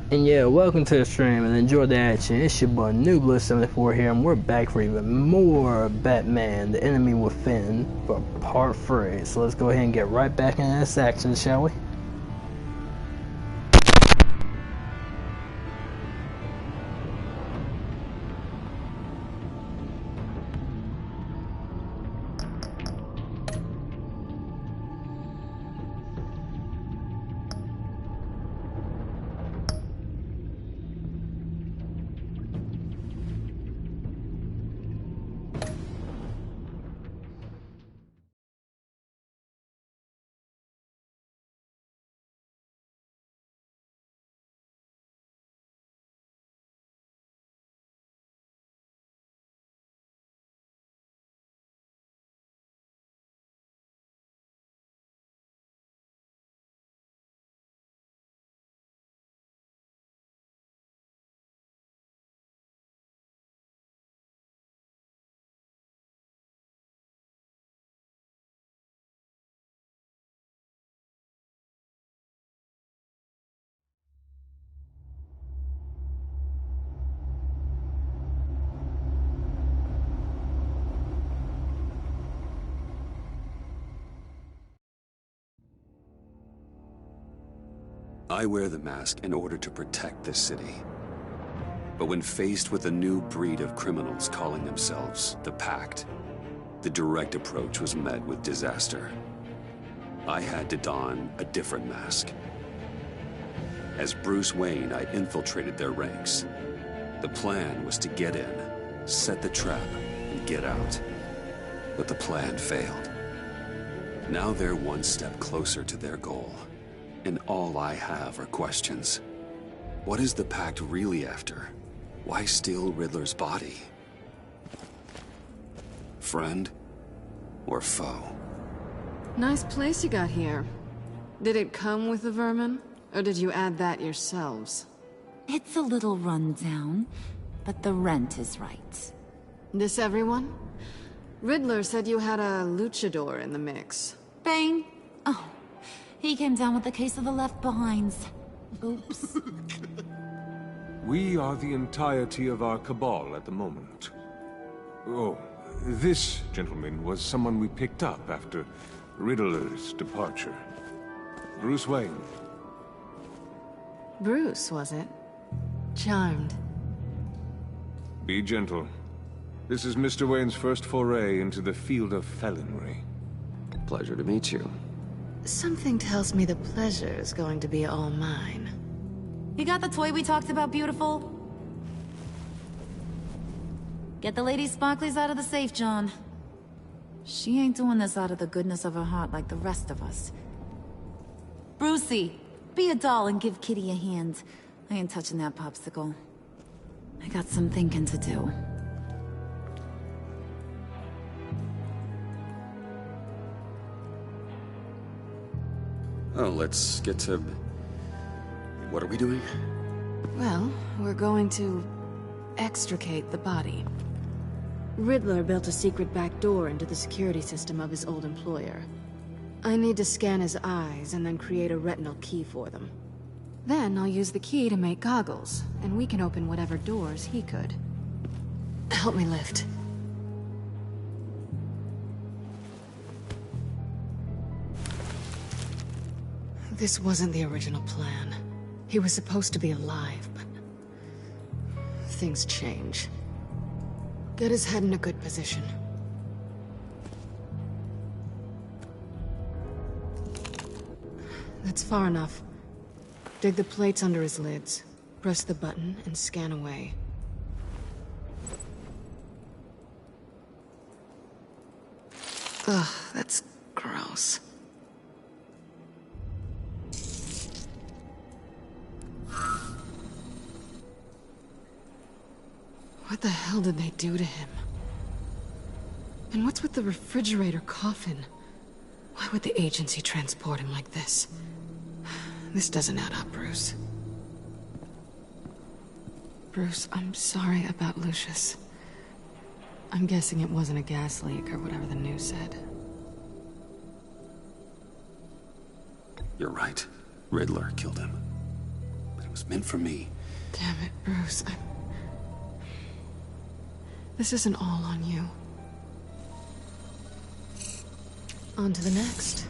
And yeah, welcome to the stream and enjoy the action. It's your boy Noobler74 here, and we're back for even more Batman: The Enemy Within for part 3. So let's go ahead and get right back into this action, shall we? I wear the mask in order to protect this city. But when faced with a new breed of criminals calling themselves the Pact, the direct approach was met with disaster. I had to don a different mask. As Bruce Wayne, I infiltrated their ranks. The plan was to get in, set the trap, and get out. But the plan failed. Now they're one step closer to their goal. And all I have are questions. What is the Pact really after? Why steal Riddler's body? Friend or foe? Nice place you got here. Did it come with the vermin? Or did you add that yourselves? It's a little rundown, but the rent is right. This everyone? Riddler said you had a luchador in the mix. Bane? Oh, he came down with a case of the left behinds. Oops. We are the entirety of our cabal at the moment. Oh, this gentleman was someone we picked up after Riddler's departure. Bruce Wayne. Bruce, was it? Charmed. Be gentle. This is Mr. Wayne's first foray into the field of felonry. Pleasure to meet you. Something tells me the pleasure is going to be all mine. You got the toy we talked about, beautiful? Get the lady sparklies out of the safe, John. She ain't doing this out of the goodness of her heart like the rest of us. Brucey, be a doll and give Kitty a hand. I ain't touching that popsicle. I got some thinking to do. Oh, let's get to... What are we doing? Well, we're going to extricate the body. Riddler built a secret back door into the security system of his old employer. I need to scan his eyes and then create a retinal key for them. Then I'll use the key to make goggles, and we can open whatever doors he could. Help me lift. This wasn't the original plan. He was supposed to be alive, but... things change. Get his head in a good position. That's far enough. Dig the plates under his lids. Press the button and scan away. Ugh, that's gross. What the hell did they do to him? And what's with the refrigerator coffin? Why would the agency transport him like this? This doesn't add up, Bruce. Bruce, I'm sorry about Lucius. I'm guessing it wasn't a gas leak or whatever the news said. You're right. Riddler killed him. But it was meant for me. Damn it, Bruce. This isn't all on you. On to the next.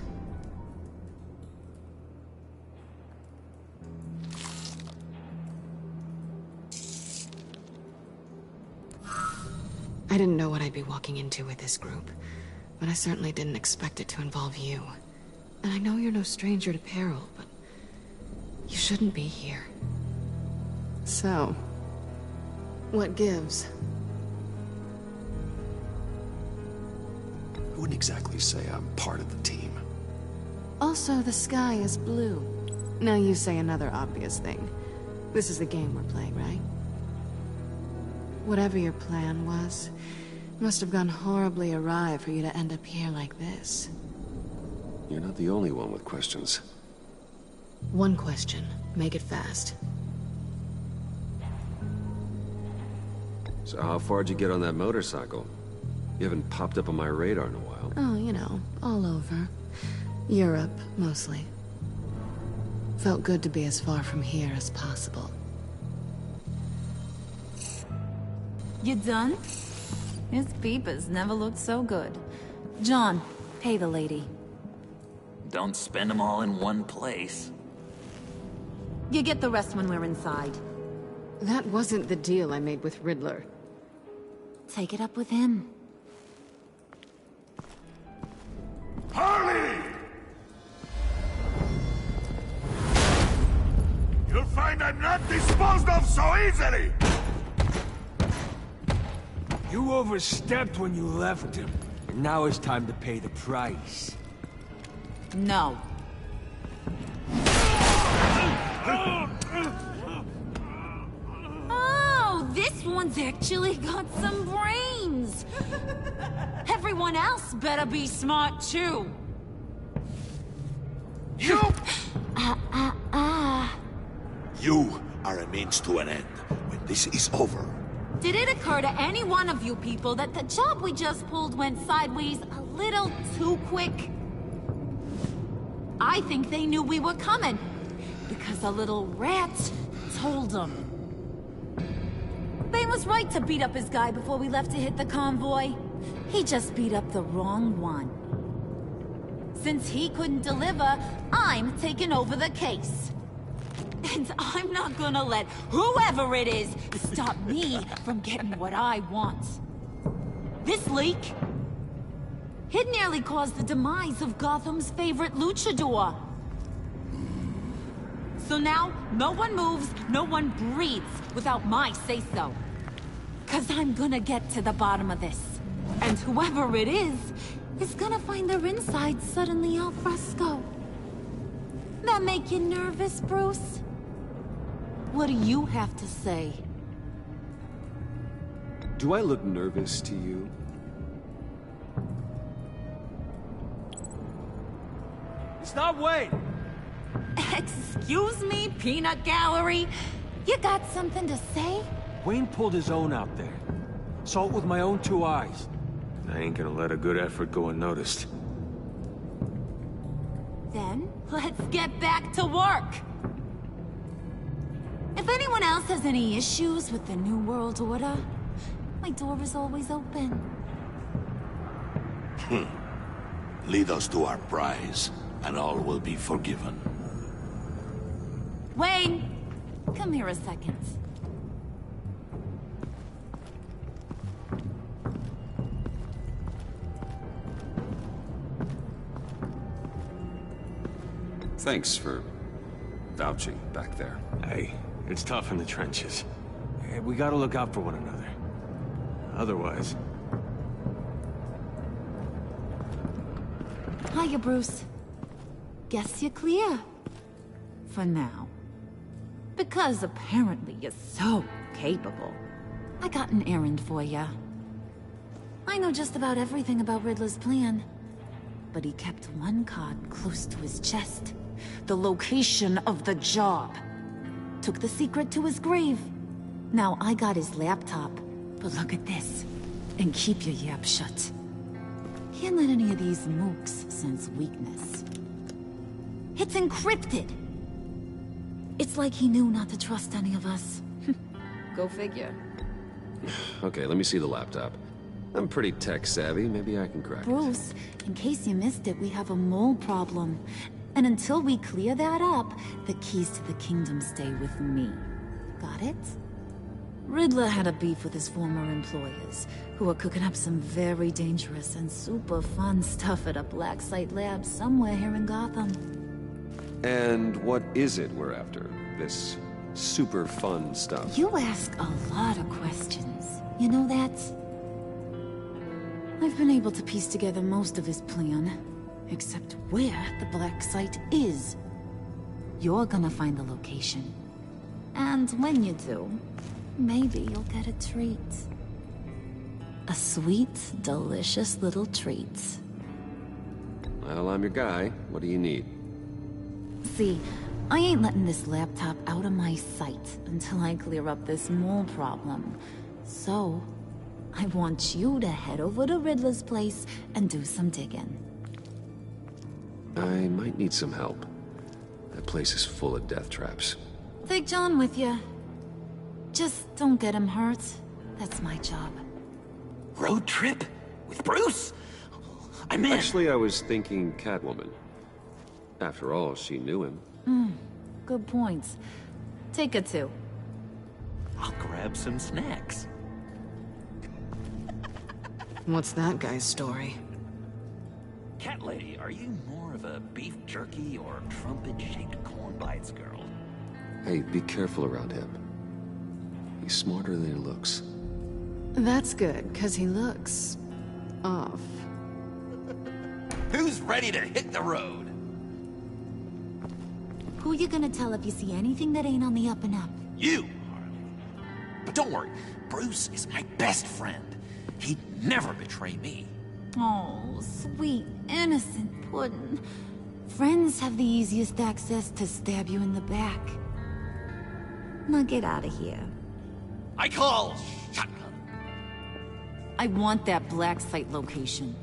I didn't know what I'd be walking into with this group, but I certainly didn't expect it to involve you. And I know you're no stranger to peril, but you shouldn't be here. So, what gives? I wouldn't exactly say I'm part of the team. Also, the sky is blue. Now you say another obvious thing. This is the game we're playing, right? Whatever your plan was, it must have gone horribly awry for you to end up here like this. You're not the only one with questions. One question. Make it fast. So how far'd you get on that motorcycle? You haven't popped up on my radar in a while. Oh, you know, all over. Europe, mostly. Felt good to be as far from here as possible. You done? His peepers never looked so good. John, pay the lady. Don't spend them all in one place. You get the rest when we're inside. That wasn't the deal I made with Riddler. Take it up with him. Harley! You'll find I'm not disposed of so easily! You overstepped when you left him, and now it's time to pay the price. No. Oh, this one's actually got some brains. Everyone else better be smart too. You! You are a means to an end. When this is over, Did it occur to any one of you people that the job we just pulled went sideways a little too quick? I think they knew we were coming, because a little rat told them. Bane was right to beat up his guy before we left to hit the convoy. He just beat up the wrong one. Since he couldn't deliver, I'm taking over the case. And I'm not gonna let whoever it is stop me from getting what I want. This leak, it nearly caused the demise of Gotham's favorite luchador. So now, no one moves, no one breathes without my say-so. 'Cause I'm gonna get to the bottom of this. And whoever it is gonna find their insides suddenly al fresco. That make you nervous, Bruce? What do you have to say? Do I look nervous to you? Stop waiting! Excuse me, peanut gallery? You got something to say? Wayne pulled his own out there. Saw it with my own two eyes. I ain't gonna let a good effort go unnoticed. Then, let's get back to work. If anyone else has any issues with the New World Order, my door is always open. lead us to our prize, and all will be forgiven. Wayne, come here a second. Thanks for vouching back there. Hey, it's tough in the trenches. Hey, we gotta look out for one another. Otherwise... Hiya, Bruce. Guess you're clear. For now. Because apparently you're so capable. I got an errand for ya. I know just about everything about Riddler's plan. But he kept one card close to his chest. The location of the job. Took the secret to his grave. Now I got his laptop. But look at this. And keep your yap shut. Can't let any of these mooks sense weakness. It's encrypted. It's like he knew not to trust any of us. Go figure. Okay, let me see the laptop. I'm pretty tech savvy, maybe I can crack it. Bruce, in case you missed it, we have a mole problem. And until we clear that up, the keys to the kingdom stay with me. Got it? Riddler had a beef with his former employers, who were cooking up some very dangerous and super fun stuff at a black site lab somewhere here in Gotham. And what is it we're after? This super fun stuff? You ask a lot of questions. You know that? I've been able to piece together most of his plan, except where the black site is. You're gonna find the location. And when you do, maybe you'll get a treat. A sweet, delicious little treat. Well, I'm your guy. What do you need? See, I ain't letting this laptop out of my sight until I clear up this mole problem. So, I want you to head over to Riddler's place and do some digging. I might need some help. That place is full of death traps. Take John with you. Just don't get him hurt. That's my job. Road trip? With Bruce? I'm in. Actually, I was thinking Catwoman. After all, she knew him. Good points. Take her too. I'll grab some snacks. What's that guy's story? Cat lady, are you more of a beef jerky or trumpet-shaped corn bites girl? Hey, be careful around him. He's smarter than he looks. That's good, because he looks... off. Who's ready to hit the road? Who you gonna tell if you see anything that ain't on the up and up? You, Harley. But don't worry, Bruce is my best friend. He'd never betray me. Oh, sweet, innocent Puddin'. Friends have the easiest access to stab you in the back. Now get out of here. I call shotgun. I want that black site location.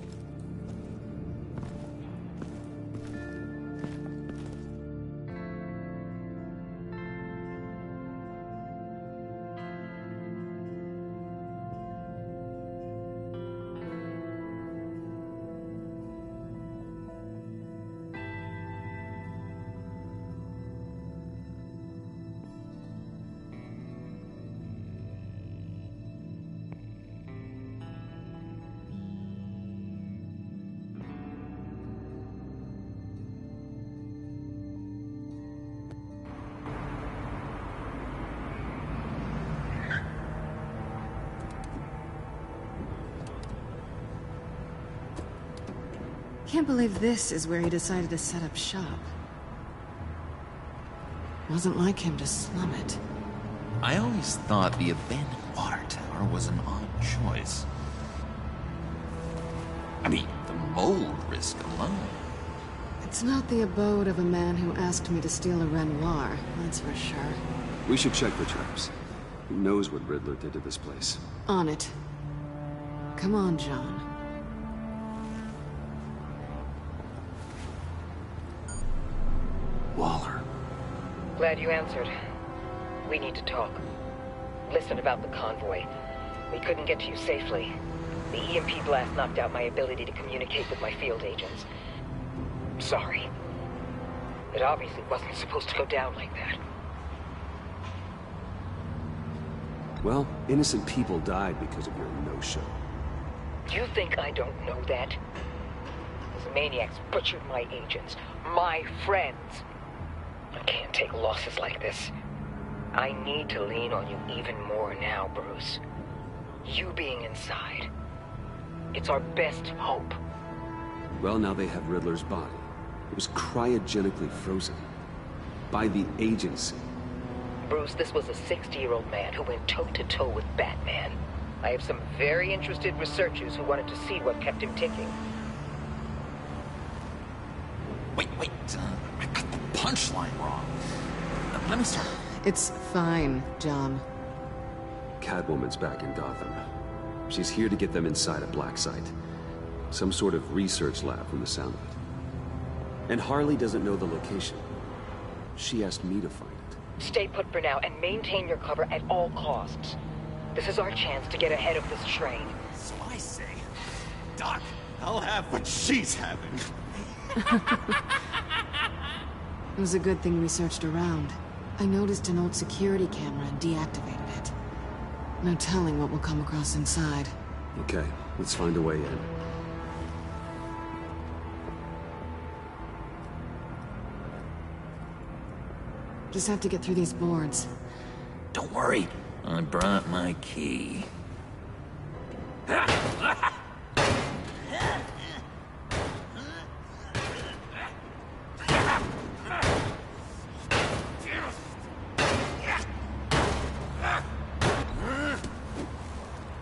Can't believe this is where he decided to set up shop. Wasn't like him to slum it. I always thought the abandoned water tower was an odd choice. I mean, the mold risk alone. It's not the abode of a man who asked me to steal a Renoir, that's for sure. We should check the traps. Who knows what Riddler did to this place? On it. Come on, John. Waller. Glad you answered. We need to talk. Listen about the convoy. We couldn't get to you safely. The EMP blast knocked out my ability to communicate with my field agents. Sorry. It obviously wasn't supposed to go down like that. Well, innocent people died because of your no-show. You think I don't know that? Those maniacs butchered my agents, my friends. I can't take losses like this. I need to lean on you even more now, Bruce. You being inside. It's our best hope. Well, now they have Riddler's body. It was cryogenically frozen. By the agency. Bruce, this was a 60-year-old man who went toe-to-toe with Batman. I have some very interested researchers who wanted to see what kept him ticking. Wait, I got the punchline wrong. Let me start. It's fine, John. Catwoman's back in Gotham. She's here to get them inside a black site. Some sort of research lab from the sound of it. And Harley doesn't know the location. She asked me to find it. Stay put for now and maintain your cover at all costs. This is our chance to get ahead of this train. So I say, Doc, I'll have what she's having. It was a good thing we searched around. I noticed an old security camera and deactivated it. No telling what we'll come across inside. Okay, let's find a way in. Just have to get through these boards. Don't worry, I brought my key.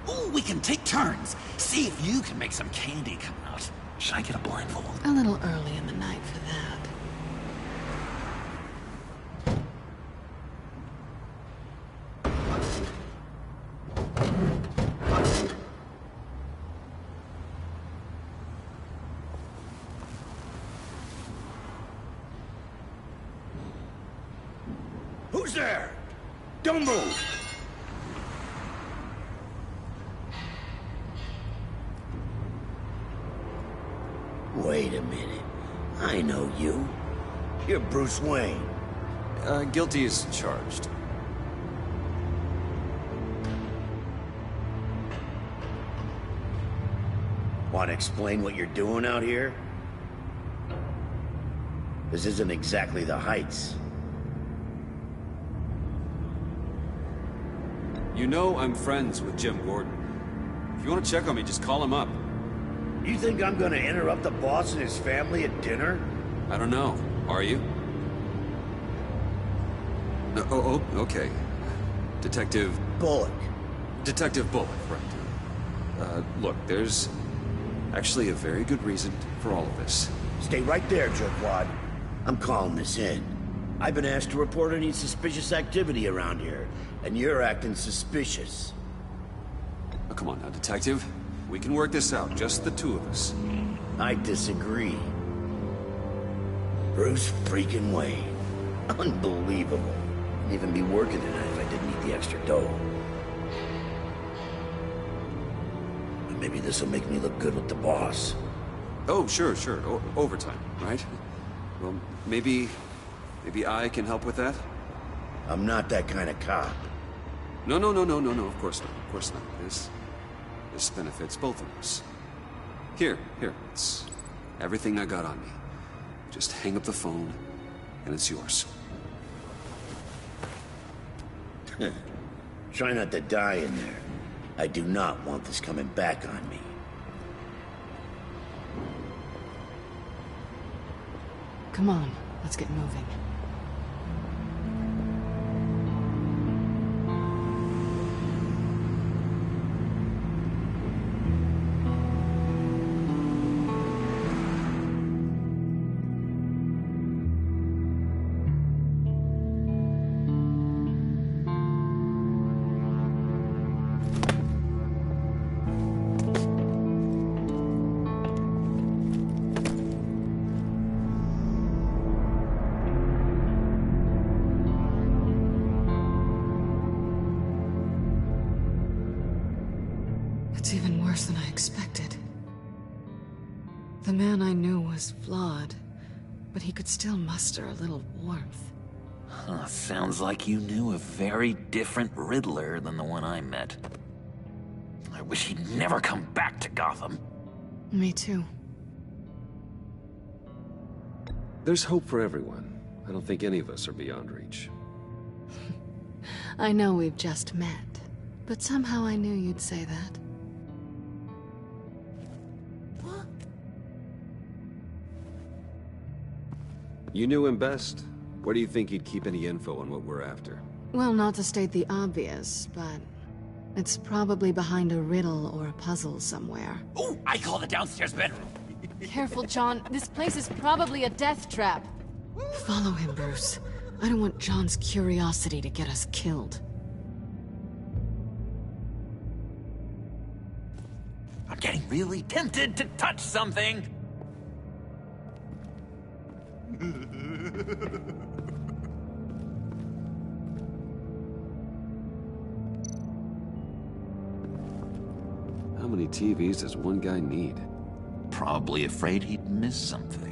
Ooh, we can take turns. See if you can make some candy come out. Should I get a blindfold? A little early in the night for that. Who's there? Don't move! Wait a minute. I know you. You're Bruce Wayne. Guilty as charged. Want to explain what you're doing out here? This isn't exactly the Heights. You know I'm friends with Jim Gordon. If you want to check on me, just call him up. You think I'm gonna interrupt the boss and his family at dinner? I don't know. Are you? No, oh, okay. Detective... Bullock. Detective Bullock, right. Look, there's actually a very good reason for all of this. Stay right there, jerkwad. I'm calling this in. I've been asked to report any suspicious activity around here, and you're acting suspicious. Oh, come on now, Detective. We can work this out, just the two of us. I disagree. Bruce freaking Wayne. Unbelievable. I'd even be working tonight if I didn't need the extra dough. But maybe this'll make me look good with the boss. Oh, sure. Overtime, right? Well, maybe I can help with that? I'm not that kind of cop. No, of course not. This benefits both of us. Here, it's everything I got on me. Just hang up the phone, and it's yours. Try not to die in there. I do not want this coming back on me. Come on, let's get moving. It's even worse than I expected. The man I knew was flawed, but he could still muster a little warmth. Huh, sounds like you knew a very different Riddler than the one I met. I wish he'd never come back to Gotham. Me too. There's hope for everyone. I don't think any of us are beyond reach. I know we've just met, but somehow I knew you'd say that. You knew him best. Where do you think he'd keep any info on what we're after? Well, not to state the obvious, but it's probably behind a riddle or a puzzle somewhere. Oh, I call the downstairs bedroom. Careful, John. This place is probably a death trap. Follow him, Bruce. I don't want John's curiosity to get us killed. I'm getting really tempted to touch something. many TVs does one guy need? Probably afraid he'd miss something.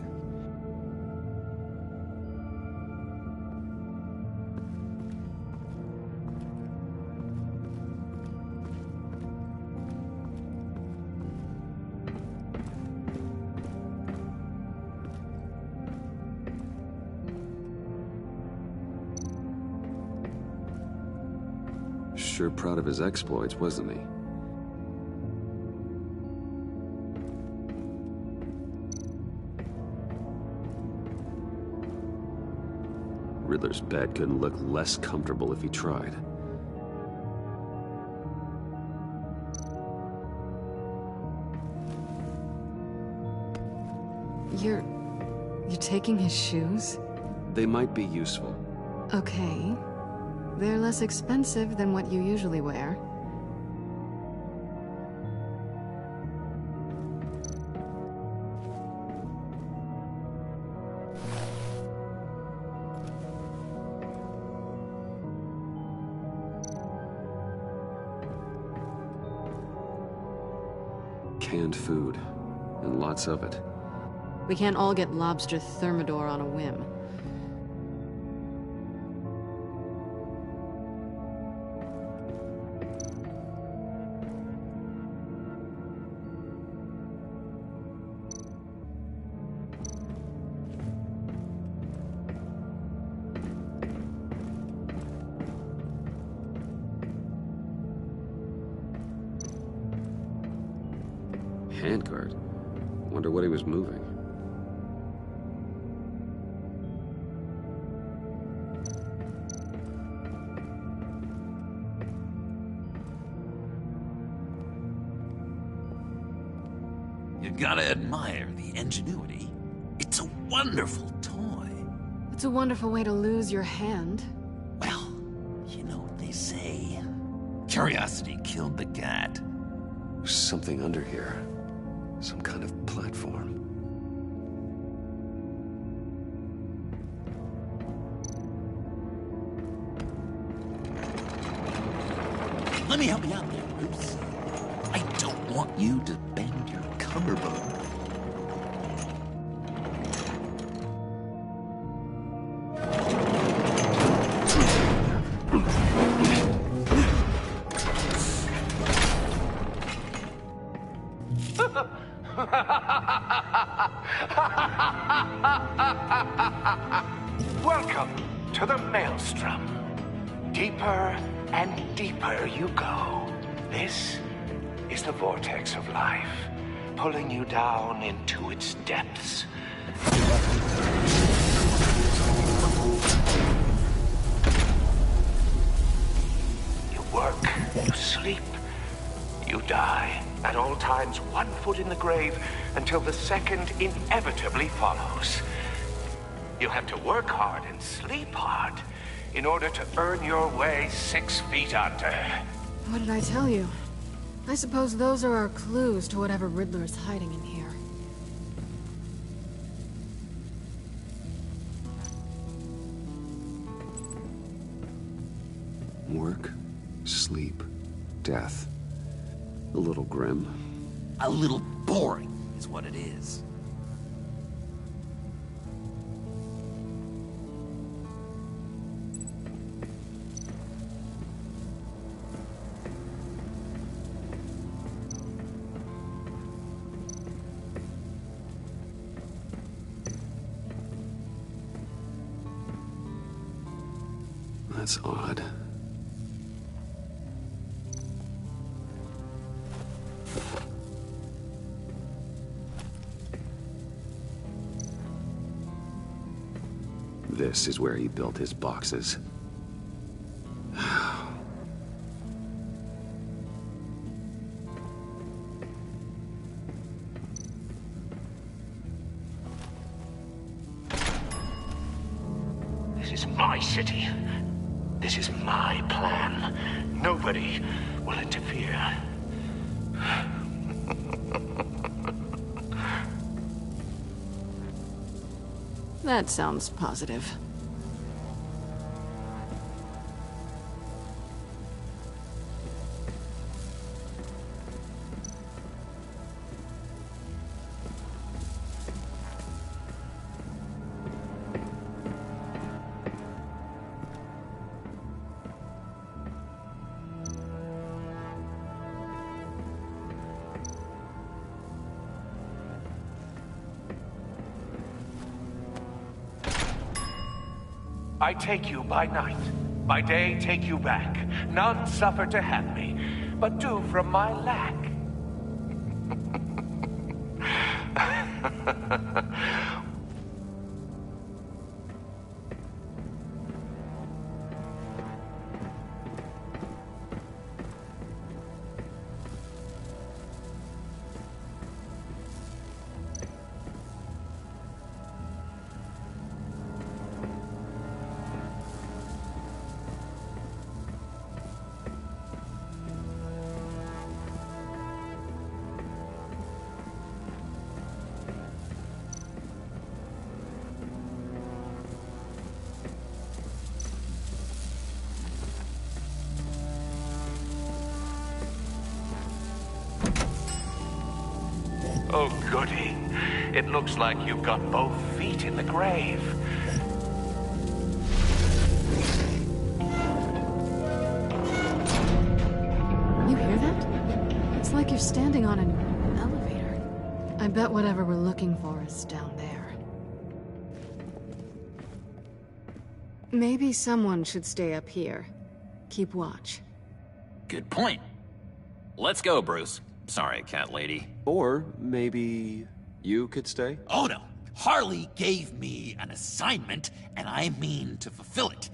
Sure proud of his exploits, wasn't he? Riddler's bed couldn't look less comfortable if he tried. You're taking his shoes? They might be useful. Okay. They're less expensive than what you usually wear. Canned food, and lots of it. We can't all get lobster thermidor on a whim. Handguard? Wonder what he was moving. You gotta admire the ingenuity. It's a wonderful toy. It's a wonderful way to lose your hand. Well, you know what they say. Curiosity killed the cat. There's something under here. Some kind of platform. Let me help you out there, Bruce. I don't want you to bend your collarbone. Welcome to the Maelstrom. Deeper and deeper you go. This is the vortex of life, pulling you down into its depths. You work, you sleep, you die. At all times, 1 foot in the grave until the second inevitably follows. You have to work hard and sleep hard in order to earn your way 6 feet under. What did I tell you? I suppose those are our clues to whatever Riddler is hiding in here. Work, sleep, death. A little grim. A little boring is what it is. That's odd. This is where he built his boxes. This is my city. This is my plan. Nobody will interfere. That sounds positive. I take you by night. By day, take you back. None suffer to have me, but do from my lack. Oh, goody. It looks like you've got both feet in the grave. You hear that? It's like you're standing on an elevator. I bet whatever we're looking for is down there. Maybe someone should stay up here. Keep watch. Good point. Let's go, Bruce. Sorry, cat lady. Or maybe you could stay? Oh no. Harley gave me an assignment, and I mean to fulfill it.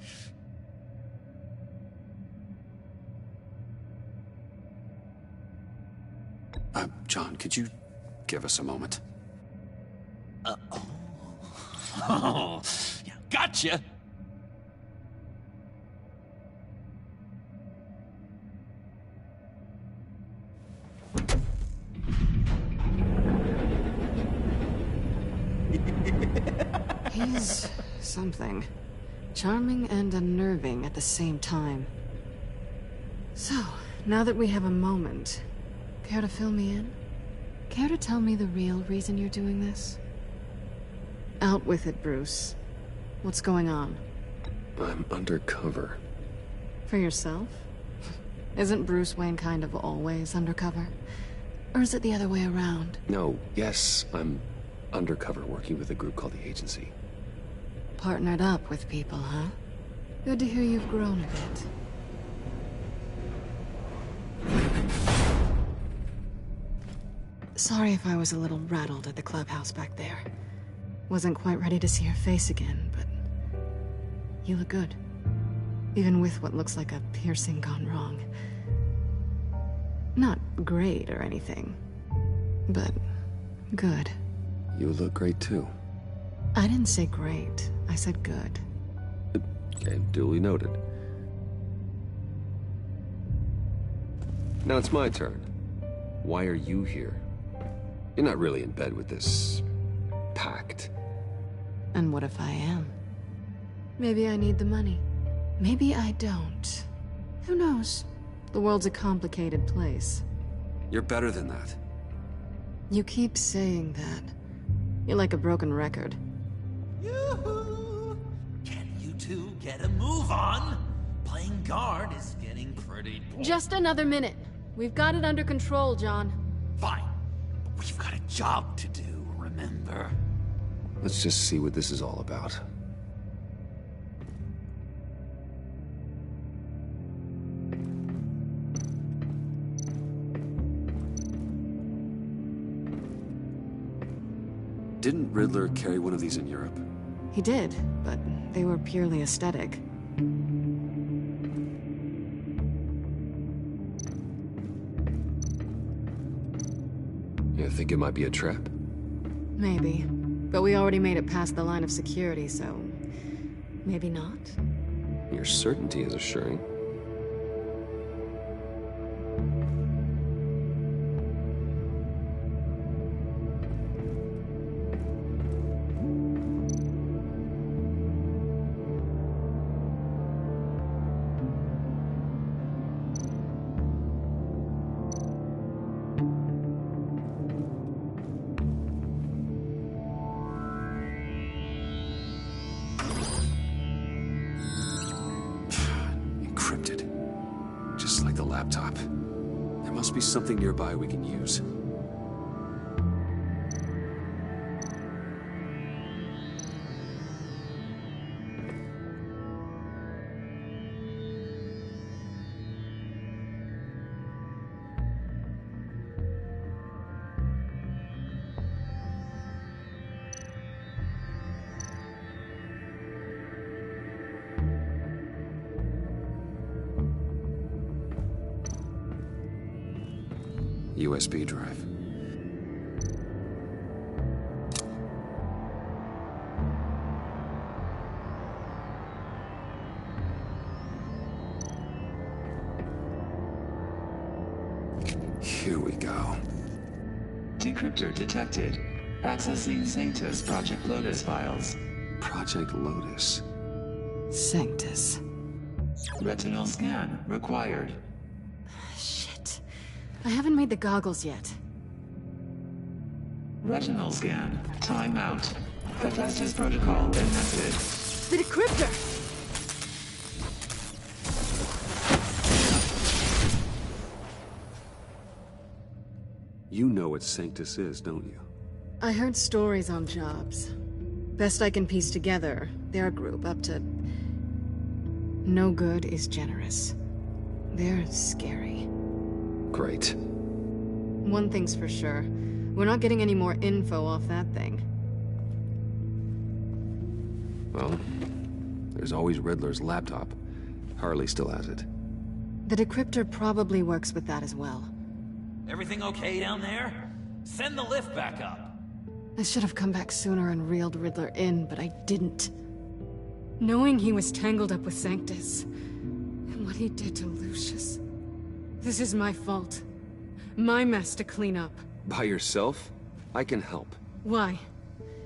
John, could you give us a moment? Oh, yeah, gotcha. He's something. Charming and unnerving at the same time. So, now that we have a moment, care to fill me in? Care to tell me the real reason you're doing this? Out with it, Bruce. What's going on? I'm undercover. For yourself? Isn't Bruce Wayne kind of always undercover? Or is it the other way around? No, yes, I'm undercover working with a group called the Agency. Partnered up with people, huh? Good to hear you've grown a bit. Sorry if I was a little rattled at the clubhouse back there. Wasn't quite ready to see your face again, but you look good. Even with what looks like a piercing gone wrong. Not great or anything, but good. You look great too. I didn't say great. I said good. Okay, duly noted. Now it's my turn. Why are you here? You're not really in bed with this pact. And what if I am? Maybe I need the money. Maybe I don't. Who knows? The world's a complicated place. You're better than that. You keep saying that. You're like a broken record. Yoo-hoo! Can you two get a move on? Playing guard is getting pretty boring. Just another minute. We've got it under control, John. Fine. But we've got a job to do, remember? Let's just see what this is all about. Didn't Riddler carry one of these in Europe? He did, but they were purely aesthetic. You think it might be a trap? Maybe. But we already made it past the line of security, so... maybe not? Your certainty is assuring. Laptop. There must be something nearby we can use. USB drive. Here we go. Decryptor detected. Accessing Sanctus Project Lotus files. Project Lotus. Sanctus. Retinal scan required. Shit. I haven't made the goggles yet. Retinal scan. Timeout. Hephaestus protocol enacted. The decryptor! You know what Sanctus is, don't you? I heard stories on jobs. Best I can piece together, their group up to... No good is generous. They're scary. Great. One thing's for sure. We're not getting any more info off that thing. Well, there's always Riddler's laptop. Harley still has it. The decryptor probably works with that as well. Everything okay down there? Send the lift back up. I should have come back sooner and reeled Riddler in, but I didn't. Knowing he was tangled up with Sanctus, and what he did to Lucius. This is my fault. My mess to clean up. By yourself? I can help. Why?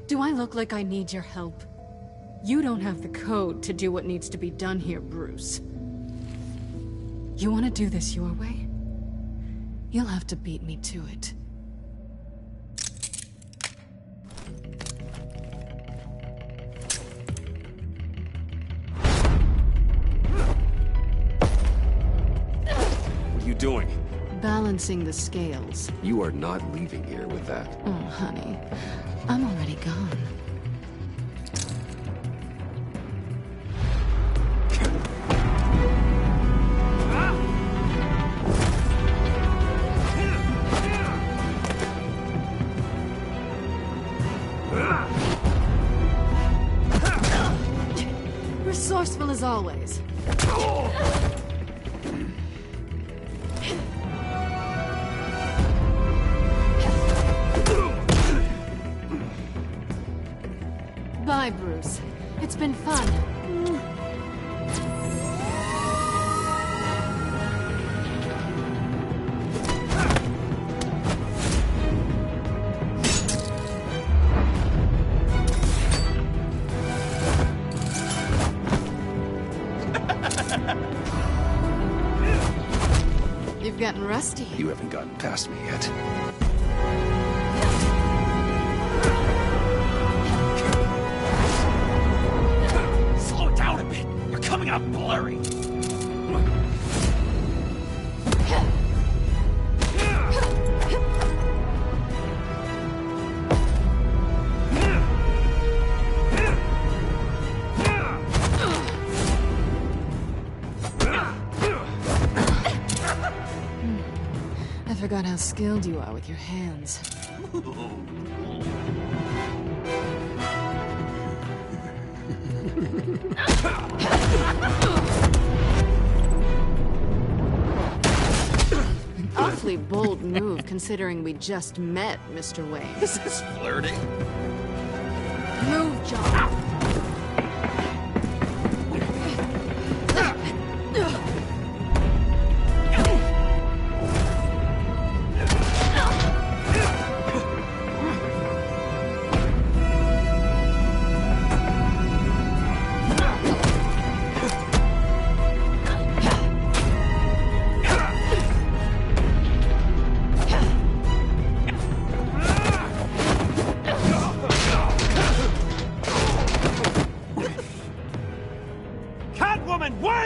Do I look like I need your help? You don't have the code to do what needs to be done here, Bruce. You want to do this your way? You'll have to beat me to it. What are you doing? Balancing the scales. You are not leaving here with that. Oh, honey. I'm already gone. Resourceful as always. Bye, Bruce. It's been fun. You've gotten rusty. You haven't gotten past me yet. Slow down a bit. You're coming out blurry. I forgot how skilled you are with your hands. An awfully bold move, considering we just met, Mr. Wayne. This is flirting. Move, John.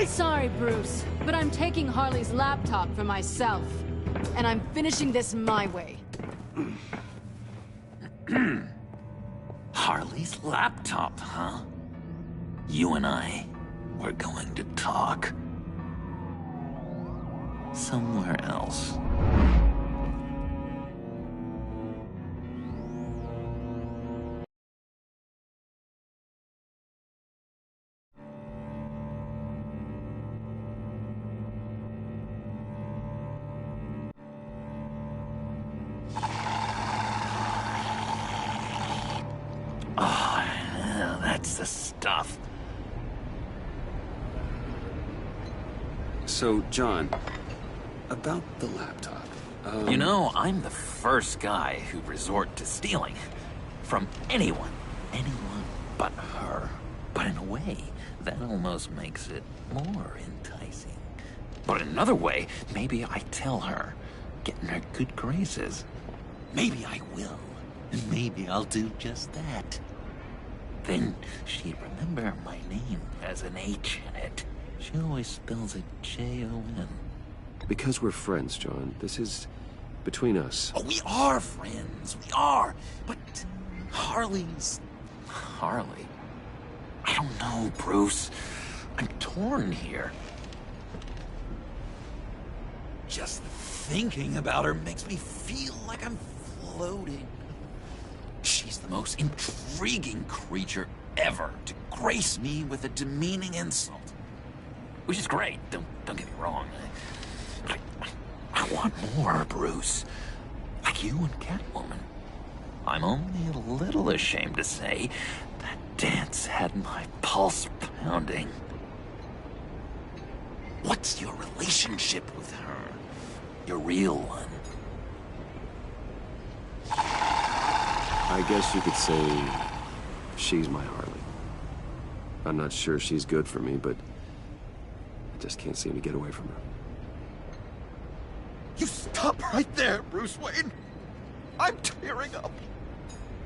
Sorry, Bruce, but I'm taking Harley's laptop for myself. And I'm finishing this my way. Harley's laptop, huh? You and I, we're going to talk. Somewhere else. That's the stuff. So, John, about the laptop. You know, I'm the first guy who'd resort to stealing. From anyone. Anyone but her. But in a way, that almost makes it more enticing. But in another way, maybe I tell her, get in her good graces. Maybe I will. And maybe I'll do just that. Then she'd remember my name has an H in it. She always spells it J-O-N. Because we're friends, John. This is between us. Oh, we are friends. We are. But Harley's... Harley? I don't know, Bruce. I'm torn here. Just thinking about her makes me feel like I'm floating. She's the most intriguing creature ever to grace me with a demeaning insult. Which is great, don't get me wrong. But I want more, Bruce. Like you and Catwoman. I'm only a little ashamed to say that dance had my pulse pounding. What's your relationship with her? Your real one? I guess you could say she's my Harley. I'm not sure she's good for me, but I just can't seem to get away from her. You stop right there, Bruce Wayne. I'm tearing up.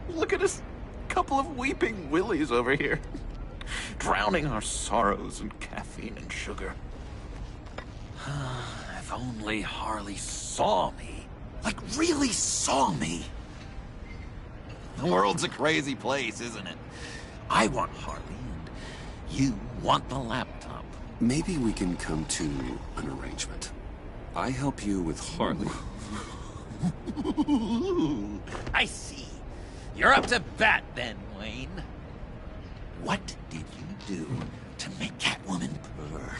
Look at us, couple of weeping willies over here. Drowning our sorrows in caffeine and sugar. If only Harley saw me. Like, really saw me. The world's a crazy place, isn't it? I want Harley, and you want the laptop. Maybe we can come to an arrangement. I help you with Harley. I see. You're up to bat then, Wayne. What did you do to make Catwoman purr?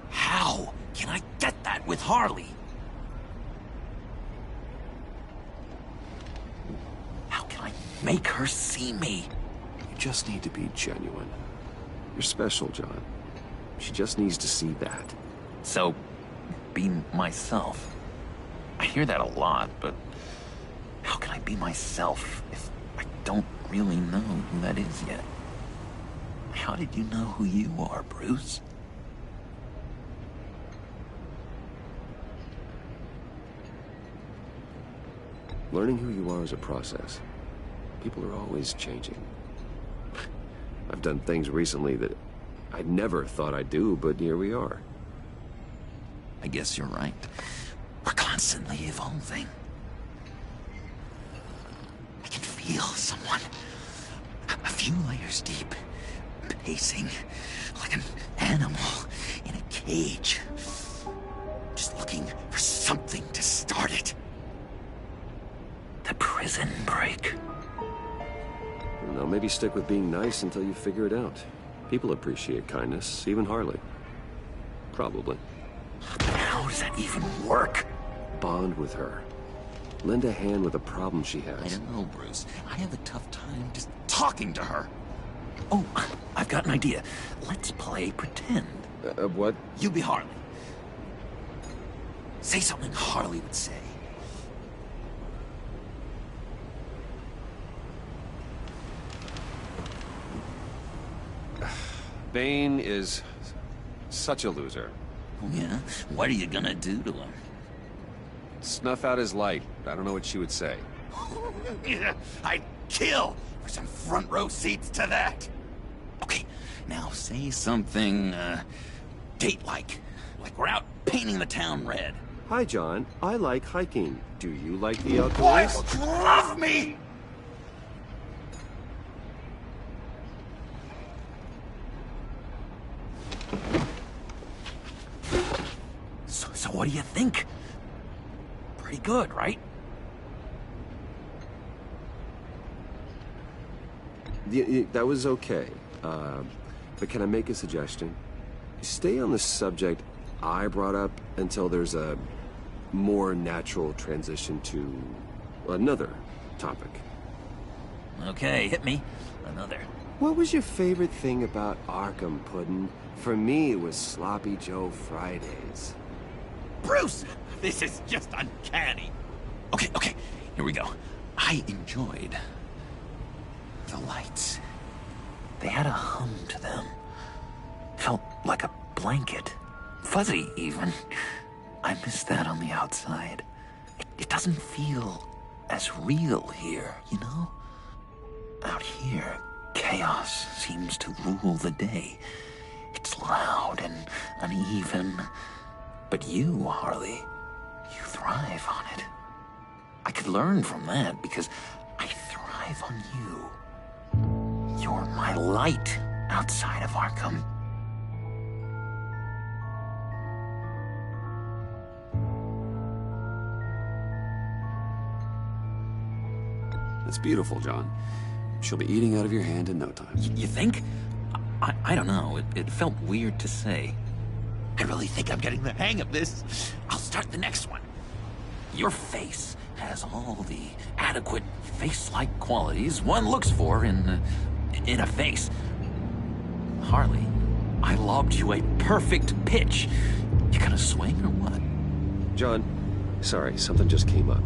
How can I get that with Harley? How can I make her see me? You just need to be genuine. You're special, John. She just needs to see that. So, be myself. I hear that a lot, but how can I be myself if I don't really know who that is yet? How did you know who you are, Bruce? Learning who you are is a process. People are always changing. I've done things recently that I never thought I'd do, but here we are. I guess you're right. We're constantly evolving. I can feel someone a few layers deep, pacing like an animal in a cage. Just looking for something to start it. The prison break. Now maybe stick with being nice until you figure it out. People appreciate kindness, even Harley. Probably. How does that even work? Bond with her. Lend a hand with a problem she has. I don't know, Bruce. I have a tough time just talking to her. Oh, I've got an idea. Let's play pretend. What? You be Harley. Say something Harley would say. Bane is such a loser. Oh, yeah? What are you gonna do to him? Snuff out his light. I don't know what she would say. I'd kill for some front row seats to that. Okay, now say something, date-like. Like we're out painting the town red. Hi, John. I like hiking. Do you like the outdoors? Boy, love me! So what do you think? Pretty good, right? That was okay. But can I make a suggestion? Stay on the subject I brought up until there's a more natural transition to another topic. Okay, hit me. Another. What was your favorite thing about Arkham, Puddin'? For me, it was Sloppy Joe Fridays. Bruce! This is just uncanny. Okay, here we go. I enjoyed the lights. They had a hum to them. Felt like a blanket. Fuzzy, even. I miss that on the outside. It doesn't feel as real here, you know? Out here, chaos seems to rule the day. It's loud and uneven. But you, Harley, you thrive on it. I could learn from that because I thrive on you. You're my light outside of Arkham. It's beautiful, John. She'll be eating out of your hand in no time. You think? I don't know. It felt weird to say. I really think I'm getting the hang of this. I'll start the next one. Your face has all the adequate face-like qualities one looks for in a face. Harley, I lobbed you a perfect pitch. You gonna swing or what? John, sorry, something just came up.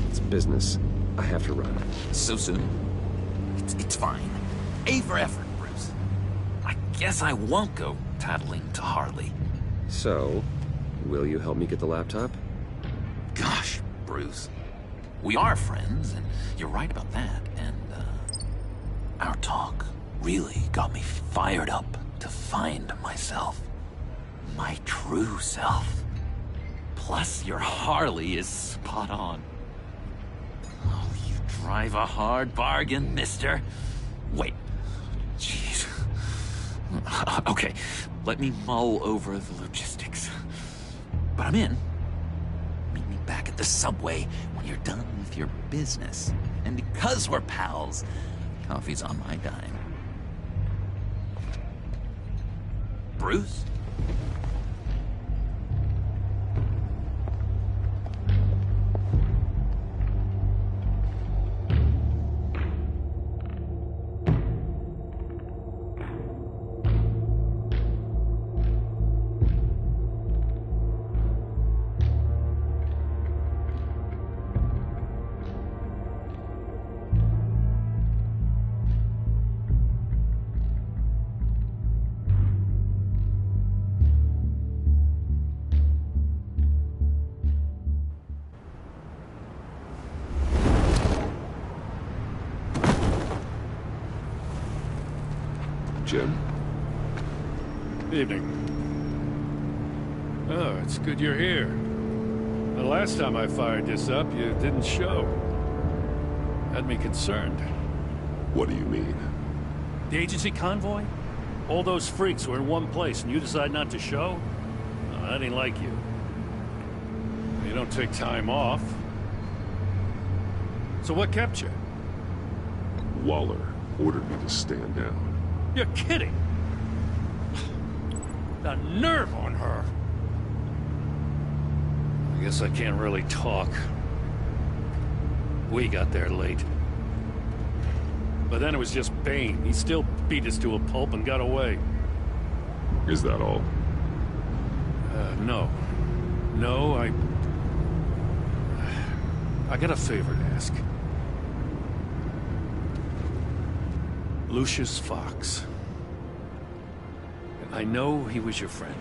It's business. I have to run. So soon? It's fine. A for effort, Bruce. I guess I won't go tattling to Harley. So, will you help me get the laptop? Gosh, Bruce. We are friends, and you're right about that. And, our talk really got me fired up to find myself. My true self. Plus, your Harley is spot on. Oh, you drive a hard bargain, mister. Wait. Jeez. Okay, let me mull over the logistics. But I'm in. Meet me back at the subway when you're done with your business. And because we're pals, coffee's on my dime. Bruce? Jim? Evening. Oh, it's good you're here. The last time I fired this up, you didn't show. Had me concerned. What do you mean? The agency convoy? All those freaks were in one place and you decide not to show? Oh, that ain't like you. You don't take time off. So what kept you? Waller ordered me to stand down. You're kidding! The nerve on her! I guess I can't really talk. We got there late. But then it was just Bane. He still beat us to a pulp and got away. Is that all? No. No, I got a favor to ask. Lucius Fox. I know he was your friend,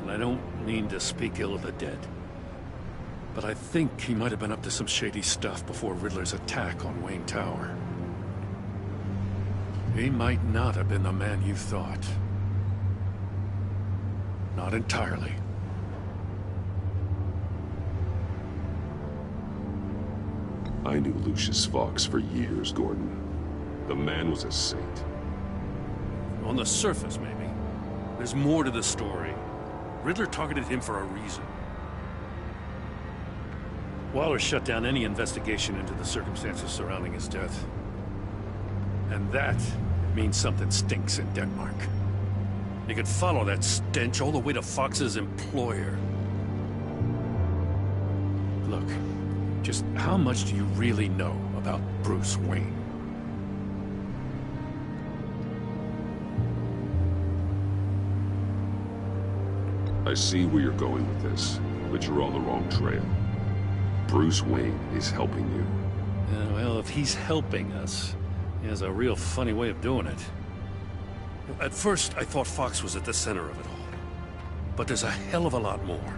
and I don't mean to speak ill of the dead. But I think he might have been up to some shady stuff before Riddler's attack on Wayne Tower. He might not have been the man you thought. Not entirely. I knew Lucius Fox for years, Gordon. The man was a saint. On the surface, maybe. There's more to the story. Riddler targeted him for a reason. Waller shut down any investigation into the circumstances surrounding his death. And that means something stinks in Denmark. You could follow that stench all the way to Fox's employer. Look, just how much do you really know about Bruce Wayne? I see where you're going with this, but you're on the wrong trail. Bruce Wayne is helping you. Yeah, well, if he's helping us, he has a real funny way of doing it. At first, I thought Fox was at the center of it all. But there's a hell of a lot more.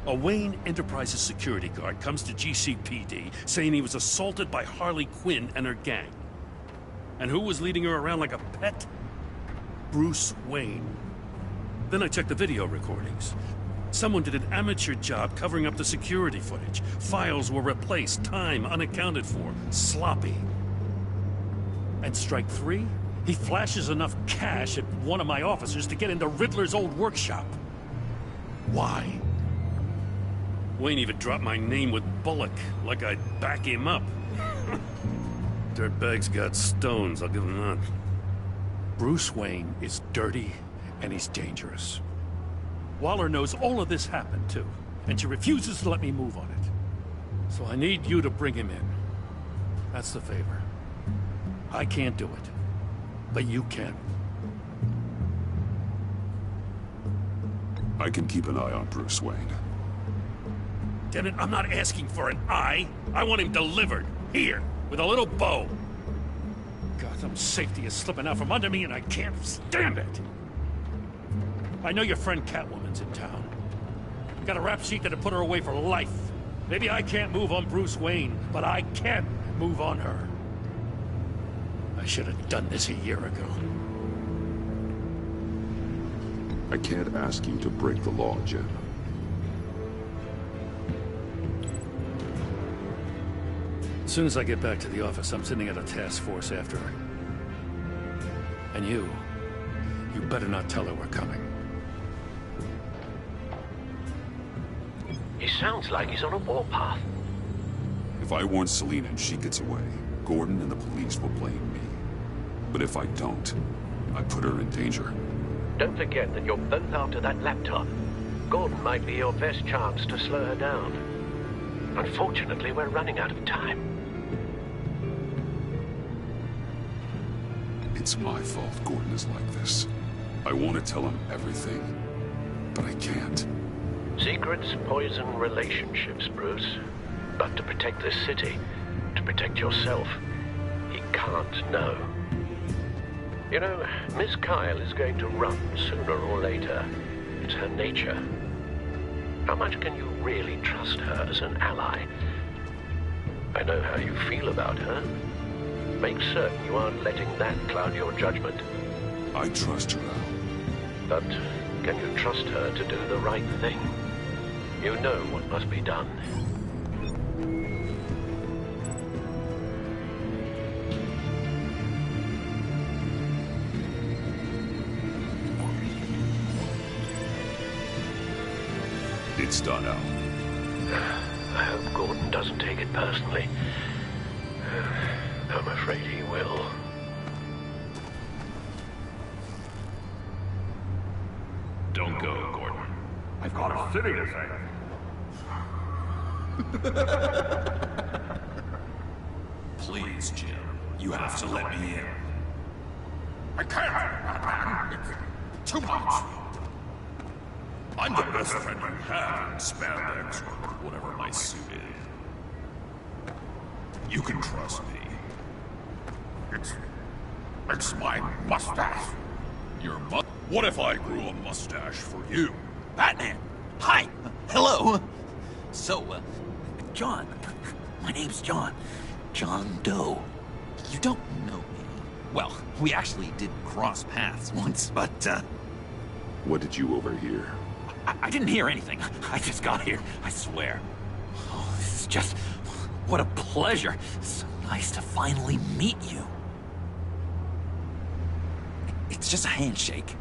A Wayne Enterprises security guard comes to GCPD saying he was assaulted by Harley Quinn and her gang. And who was leading her around like a pet? Bruce Wayne. Then I checked the video recordings. Someone did an amateur job covering up the security footage. Files were replaced, time unaccounted for, sloppy. And strike three? He flashes enough cash at one of my officers to get into Riddler's old workshop. Why? Wayne even dropped my name with Bullock, like I'd back him up. Dirtbag's got stones, I'll give him that. Bruce Wayne is dirty, and he's dangerous. Waller knows all of this happened, too, and she refuses to let me move on it. So I need you to bring him in. That's the favor. I can't do it, but you can. I can keep an eye on Bruce Wayne. Damn it, I'm not asking for an eye. I want him delivered, here, with a little bow. Gotham's safety is slipping out from under me, and I can't stand it. I know your friend Catwoman's in town. Got a rap sheet that'll put her away for life. Maybe I can't move on Bruce Wayne, but I can move on her. I should have done this a year ago. I can't ask you to break the law, Jen. As soon as I get back to the office, I'm sending out a task force after her. And you better not tell her we're coming. He sounds like he's on a warpath. If I warn Selina and she gets away, Gordon and the police will blame me. But if I don't, I put her in danger. Don't forget that you're both after that laptop. Gordon might be your best chance to slow her down. Unfortunately, we're running out of time. It's my fault Gordon is like this. I want to tell him everything, but I can't. Secrets poison relationships, Bruce. But to protect this city, to protect yourself, he can't know. You know, Miss Kyle is going to run sooner or later. It's her nature. How much can you really trust her as an ally? I know how you feel about her. Make certain you aren't letting that cloud your judgment. I trust her, Al. But can you trust her to do the right thing? You know what must be done. It's done, Al. I hope Gordon doesn't take it personally. I'm afraid he will. Don't go, Gordon. I've got a city to save. Please, Jim. You have to let me in. I can't, Batman. It's too much. I'm the best friend you have in spandex or whatever my suit is. You can trust me. It's my mustache. Your What if I grew a mustache for you? Batman! Hi! Hello! So, John. My name's John. John Doe. You don't know me. Well, we actually did cross paths once, but, What did you overhear? I didn't hear anything. I just got here, I swear. Oh, this is just... what a pleasure. So nice to finally meet you. It's just a handshake.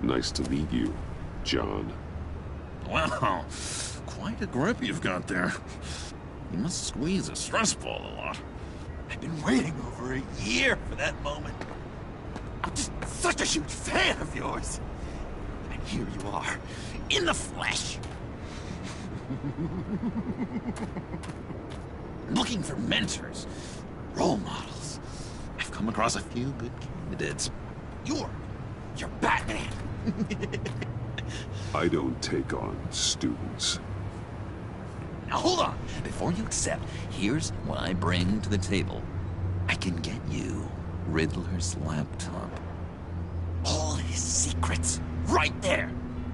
Nice to meet you, John. Wow, quite a grip you've got there. You must squeeze a stress ball a lot. I've been waiting over a year for that moment. I'm just such a huge fan of yours. And here you are, in the flesh. Looking for mentors, role models. I've come across a few good candidates, You're Batman. I don't take on students. Now hold on. Before you accept, here's what I bring to the table. I can get you Riddler's laptop. All his secrets, right there.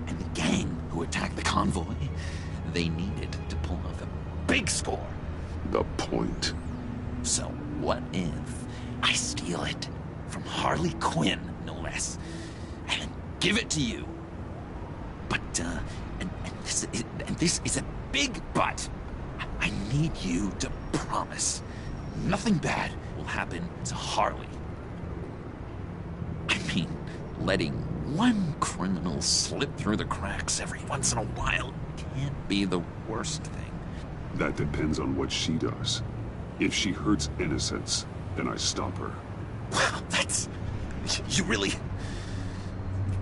And the gang who attacked the convoy, they needed to pull off a big score. The point. So what if I steal it from Harley Quinn, no less, and then give it to you? But, and this is a big but. I need you to promise nothing bad will happen to Harley. I mean, letting one criminal slip through the cracks every once in a while can't be the worst thing. That depends on what she does. If she hurts innocents, then I stop her. Wow, that's... You really...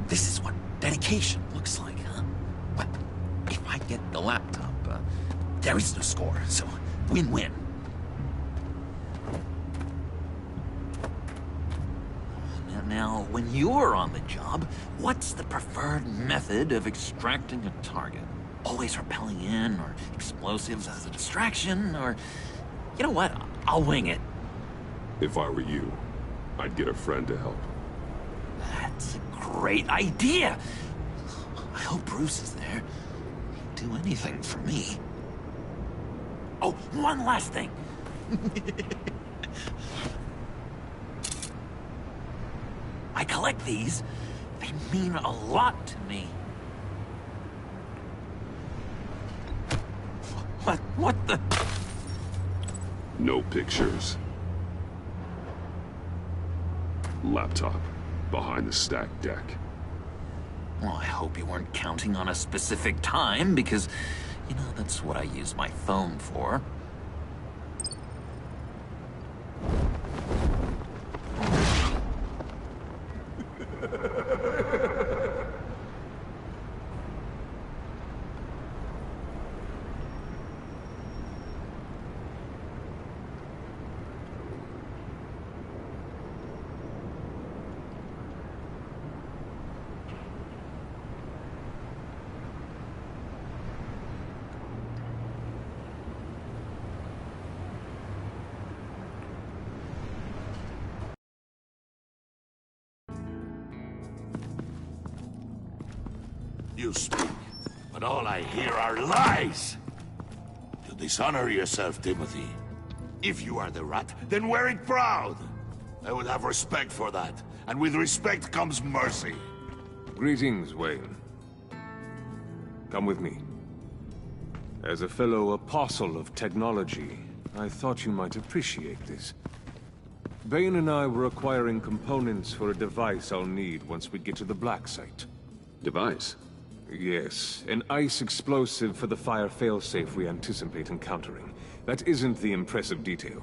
This is what dedication looks like, huh? Well, if I get the laptop, there is no score, so win-win. Now, when you're on the job, what's the preferred method of extracting a target? Always rappelling in, or explosives as a distraction, or... You know what? I'll wing it. If I were you, I'd get a friend to help. That's a great idea! I hope Bruce is there. He'd do anything for me. Oh, one last thing! I collect these. They mean a lot to me. What the... No pictures. Laptop behind the stacked deck. Well, I hope you weren't counting on a specific time, because, you know, that's what I use my phone for. You speak, but all I hear are lies! You dishonor yourself, Timothy. If you are the rat, then wear it proud! I would have respect for that, and with respect comes mercy. Greetings, Wayne. Come with me. As a fellow apostle of technology, I thought you might appreciate this. Bane and I were acquiring components for a device I'll need once we get to the Black Site. Device? Yes, an ice explosive for the fire failsafe we anticipate encountering. That isn't the impressive detail.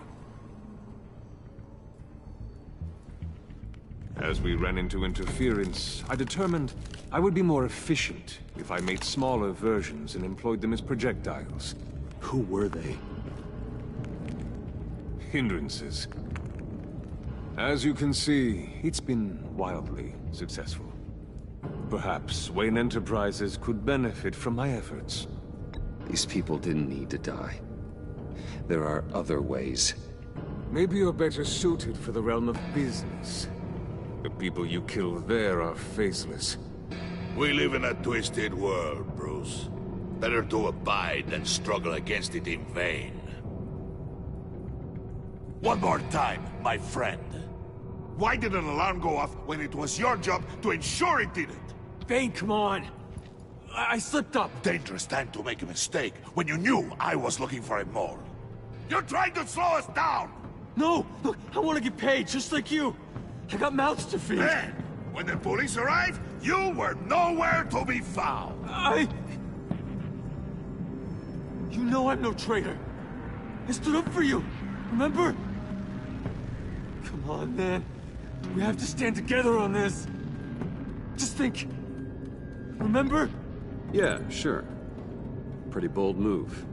As we ran into interference, I determined I would be more efficient if I made smaller versions and employed them as projectiles. Who were they? Hindrances. As you can see, it's been wildly successful. Perhaps Wayne Enterprises could benefit from my efforts. These people didn't need to die. There are other ways. Maybe you're better suited for the realm of business. The people you kill there are faceless. We live in a twisted world, Bruce. Better to abide than struggle against it in vain. One more time, my friend. Why did an alarm go off when it was your job to ensure it didn't? Bane, come on! I slipped up! Dangerous time to make a mistake when you knew I was looking for a mole. You're trying to slow us down! No! Look, I want to get paid, just like you! I got mouths to feed! Then, when the police arrived, you were nowhere to be found! You know I'm no traitor! I stood up for you, remember? Come on, man. We have to stand together on this. Just think. Remember? Yeah, sure. Pretty bold move.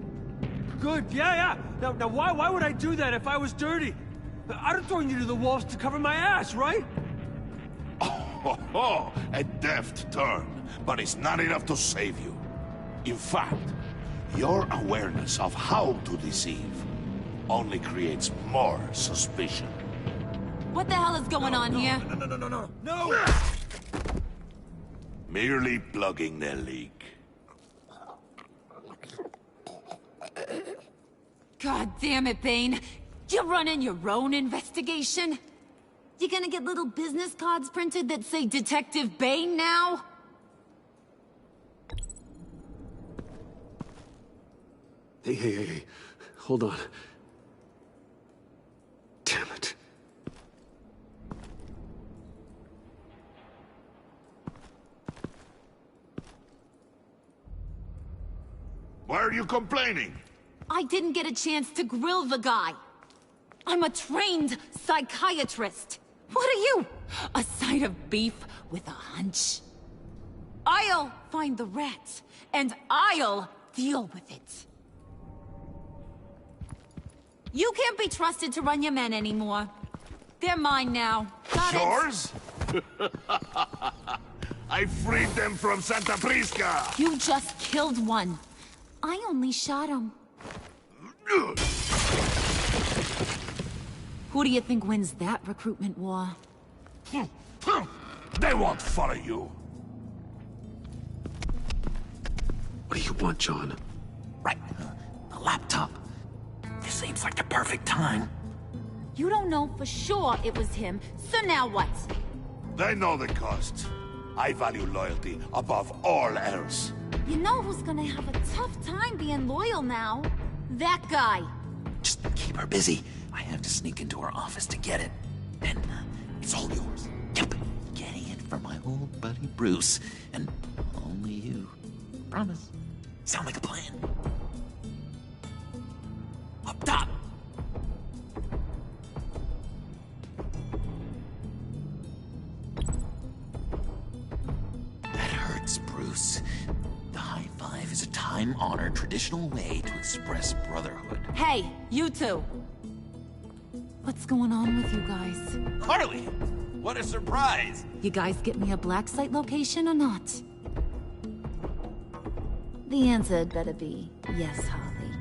Good, yeah. Now why would I do that if I was dirty? I'd have thrown you to the wolves to cover my ass, right? Oh, ho, ho! A deft turn, but it's not enough to save you. In fact, your awareness of how to deceive only creates more suspicion. What the hell is going on here? No! Merely plugging the leak. God damn it, Bane. You're running your own investigation? You gonna get little business cards printed that say Detective Bane now? Hey. Hold on. Damn it. Why are you complaining? I didn't get a chance to grill the guy. I'm a trained psychiatrist. What are you? A side of beef with a hunch? I'll find the rat, and I'll deal with it. You can't be trusted to run your men anymore. They're mine now. Got it? Yours? I freed them from Santa Prisca! You just killed one. I only shot him. Who do you think wins that recruitment war? They won't follow you. What do you want, John? Right. A laptop. This seems like the perfect time. You don't know for sure it was him, so now what? They know the cost. I value loyalty above all else. You know who's gonna have a tough time being loyal now? That guy. Just keep her busy. I have to sneak into her office to get it. And it's all yours. Yep. Getting it for my old buddy Bruce. And only you. Promise. Sound like a plan? Up top! That hurts, Bruce. The high five is a time-honored traditional way to express brotherhood. Hey, you two. What's going on with you guys? Harley! What a surprise! You guys get me a black site location or not? The answer had better be yes, Harley.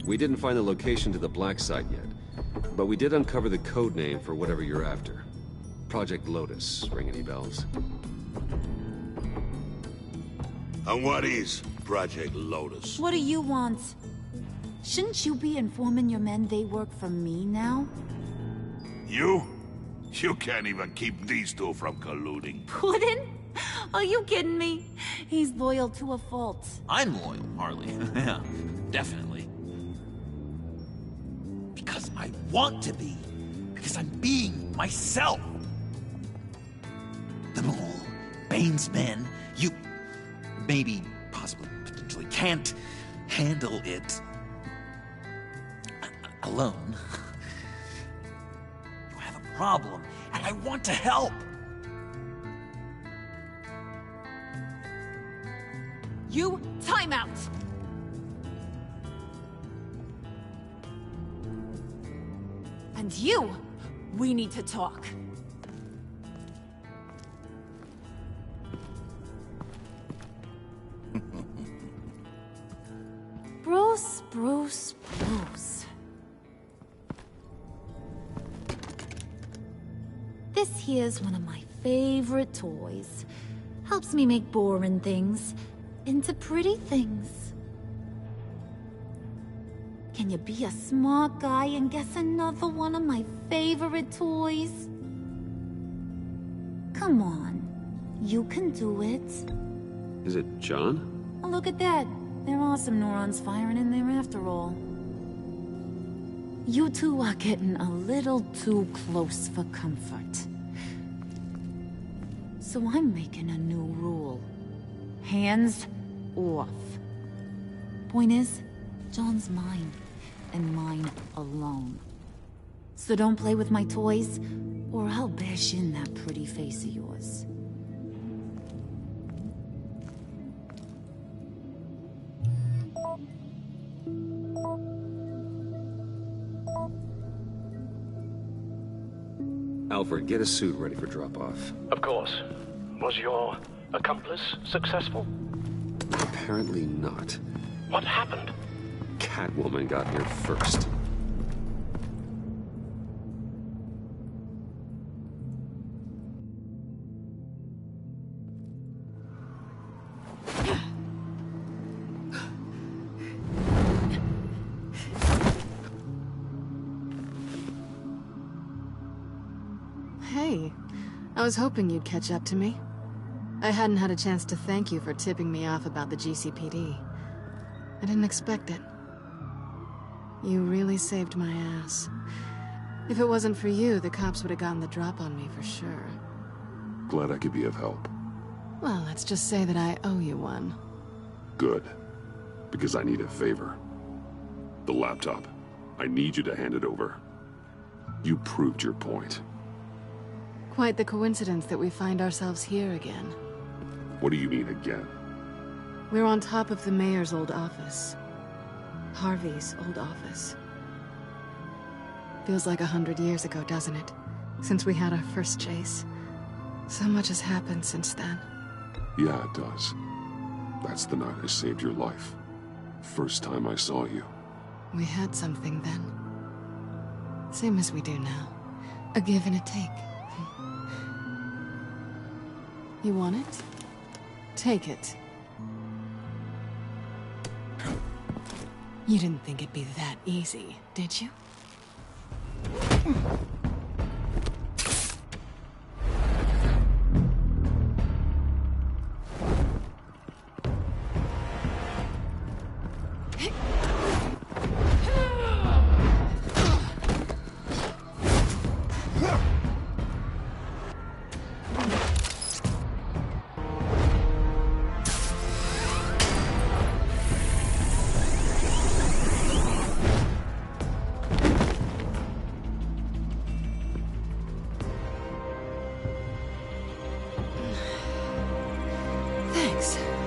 We didn't find the location to the black site yet, but we did uncover the code name for whatever you're after. Project Lotus. Ring any bells? And what is Project Lotus? What do you want? Shouldn't you be informing your men they work for me now? You? You can't even keep these two from colluding. Puddin'? Are you kidding me? He's loyal to a fault. I'm loyal, Harley. Yeah, definitely. Because I want to be. Because I'm being myself. The Mole, Bane's men, you maybe, possibly, potentially can't handle it alone. You have a problem, and I want to help. You, time out! And you, we need to talk. Bruce. This here's one of my favorite toys. Helps me make boring things into pretty things. Can you be a smart guy and guess another one of my favorite toys? Come on, you can do it. Is it John? Oh, look at that. There are some neurons firing in there after all. You two are getting a little too close for comfort. So I'm making a new rule. Hands off. Point is, John's mine, and mine alone. So don't play with my toys, or I'll bash in that pretty face of yours. Alfred, get a suit ready for drop-off. Of course. Was your accomplice successful? Apparently not. What happened? Catwoman got here first. Hey, I was hoping you'd catch up to me. I hadn't had a chance to thank you for tipping me off about the GCPD. I didn't expect it. You really saved my ass. If it wasn't for you, the cops would have gotten the drop on me for sure. Glad I could be of help. Well, let's just say that I owe you one. Good. Because I need a favor. The laptop. I need you to hand it over. You proved your point. Quite the coincidence that we find ourselves here again. What do you mean again? We're on top of the mayor's old office. Harvey's old office. Feels like 100 years ago, doesn't it? Since we had our first chase. So much has happened since then. Yeah, it does. That's the night I saved your life. First time I saw you. We had something then. Same as we do now. A give and a take. You want it? Take it. You didn't think it'd be that easy, did you?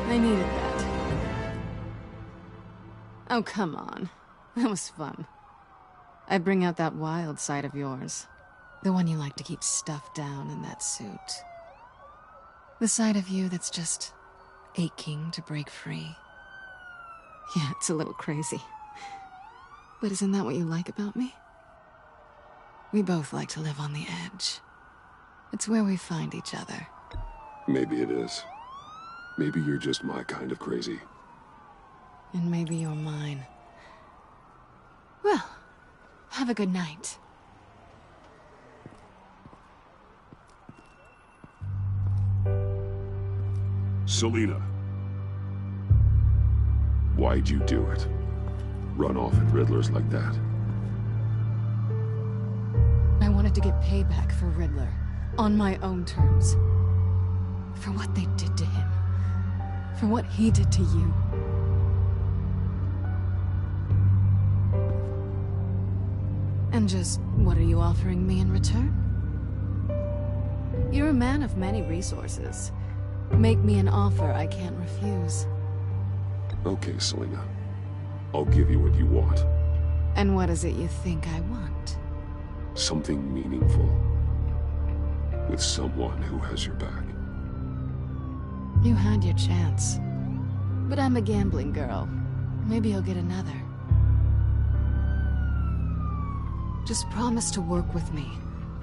I needed that. Oh, come on. That was fun. I bring out that wild side of yours. The one you like to keep stuffed down in that suit. The side of you that's just aching to break free. Yeah, it's a little crazy. But isn't that what you like about me? We both like to live on the edge. It's where we find each other. Maybe it is. Maybe you're just my kind of crazy. And maybe you're mine. Well, have a good night. Selina. Why'd you do it? Run off at Riddlers like that? I wanted to get payback for Riddler. On my own terms. For what they did to him. For what he did to you. And just, what are you offering me in return? You're a man of many resources. Make me an offer I can't refuse. Okay, Selina. I'll give you what you want. And what is it you think I want? Something meaningful. With someone who has your back. You had your chance. But I'm a gambling girl. Maybe you'll get another. Just promise to work with me.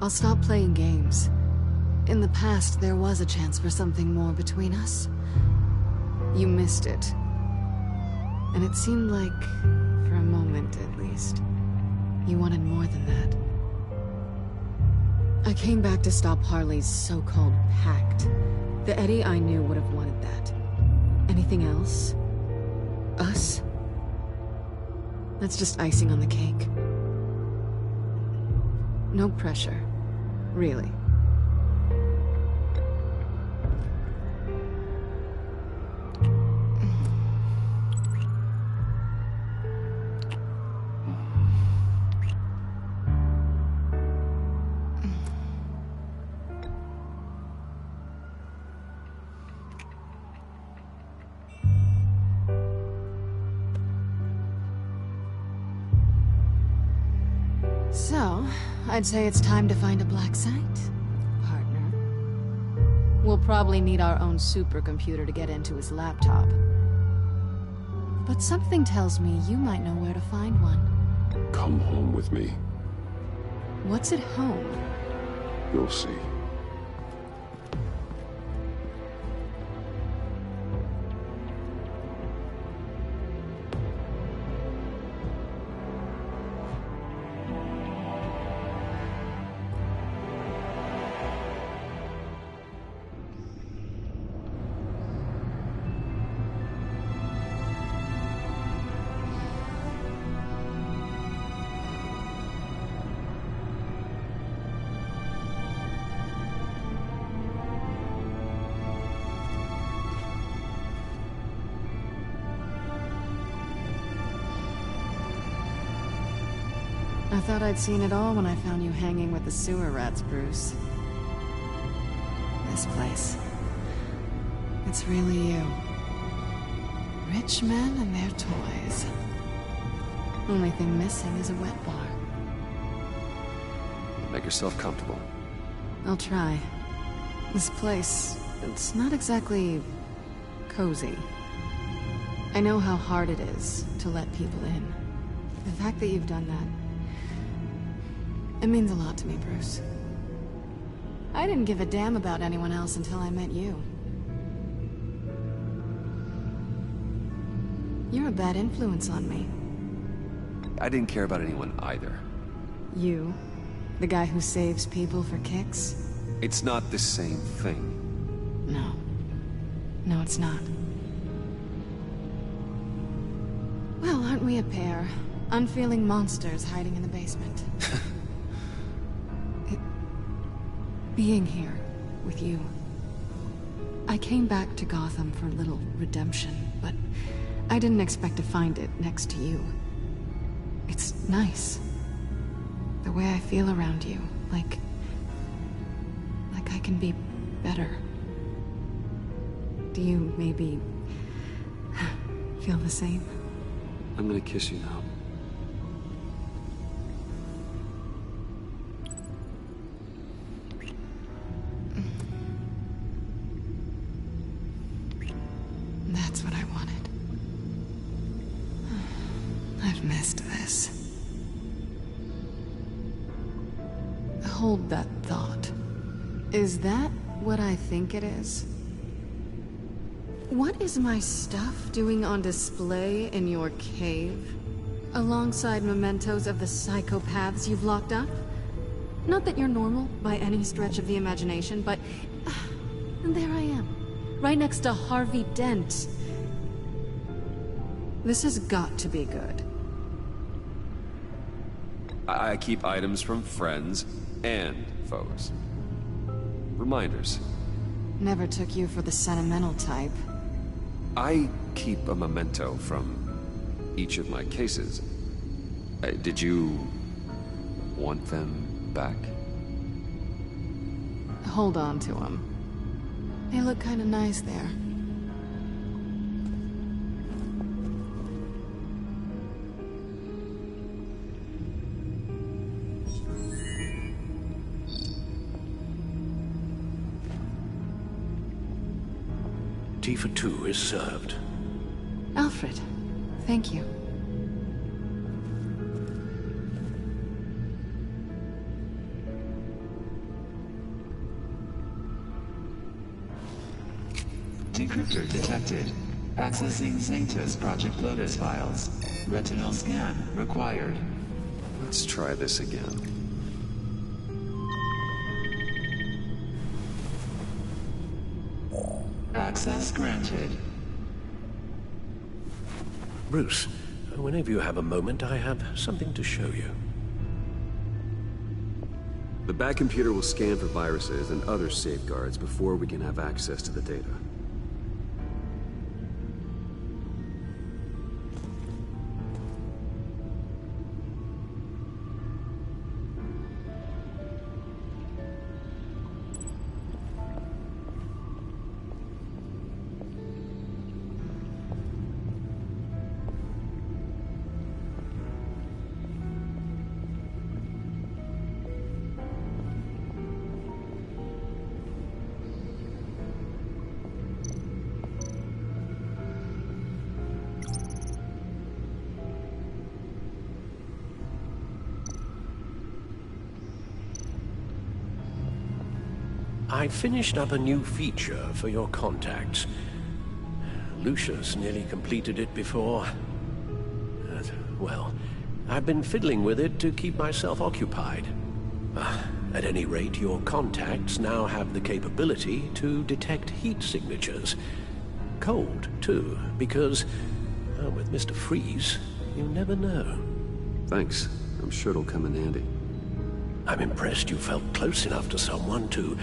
I'll stop playing games. In the past, there was a chance for something more between us. You missed it. And it seemed like, for a moment at least, you wanted more than that. I came back to stop Harley's so-called pact. The Eddie I knew would have wanted that. Anything else? Us? That's just icing on the cake. No pressure. Really. So, I'd say it's time to find a black site, partner. We'll probably need our own supercomputer to get into his laptop. But something tells me you might know where to find one. Come home with me. What's at home? You'll see. I thought I'd seen it all when I found you hanging with the sewer rats, Bruce. This place. It's really you. Rich men and their toys. Only thing missing is a wet bar. Make yourself comfortable. I'll try. This place, it's not exactly cozy. I know how hard it is to let people in. The fact that you've done that, it means a lot to me, Bruce. I didn't give a damn about anyone else until I met you. You're a bad influence on me. I didn't care about anyone either. You? The guy who saves people for kicks? It's not the same thing. No. No, it's not. Well, aren't we a pair? Unfeeling monsters hiding in the basement. Being here with you. I came back to Gotham for a little redemption, but I didn't expect to find it next to you. It's nice. The way I feel around you, like I can be better. Do you maybe feel the same? I'm gonna kiss you now. That's what I wanted. I've missed this. Hold that thought. Is that what I think it is? What is my stuff doing on display in your cave? Alongside mementos of the psychopaths you've locked up? Not that you're normal by any stretch of the imagination, but... and there I am. Right next to Harvey Dent. This has got to be good. I keep items from friends and foes. Reminders. Never took you for the sentimental type. I keep a memento from each of my cases. Did you want them back? Hold on to them. They look kind of nice there. Tea for two is served. Alfred, thank you. Decryptor detected. Accessing Sanctus Project Lotus files. Retinal scan required. Let's try this again. Access granted. Bruce, whenever you have a moment, I have something to show you. The Bat computer will scan for viruses and other safeguards before we can have access to the data. I finished up a new feature for your contacts. Lucius nearly completed it before. Well, I've been fiddling with it to keep myself occupied. At any rate, your contacts now have the capability to detect heat signatures. Cold, too, because, with Mr. Freeze, you never know. Thanks. I'm sure it'll come in handy. I'm impressed you felt close enough to someone to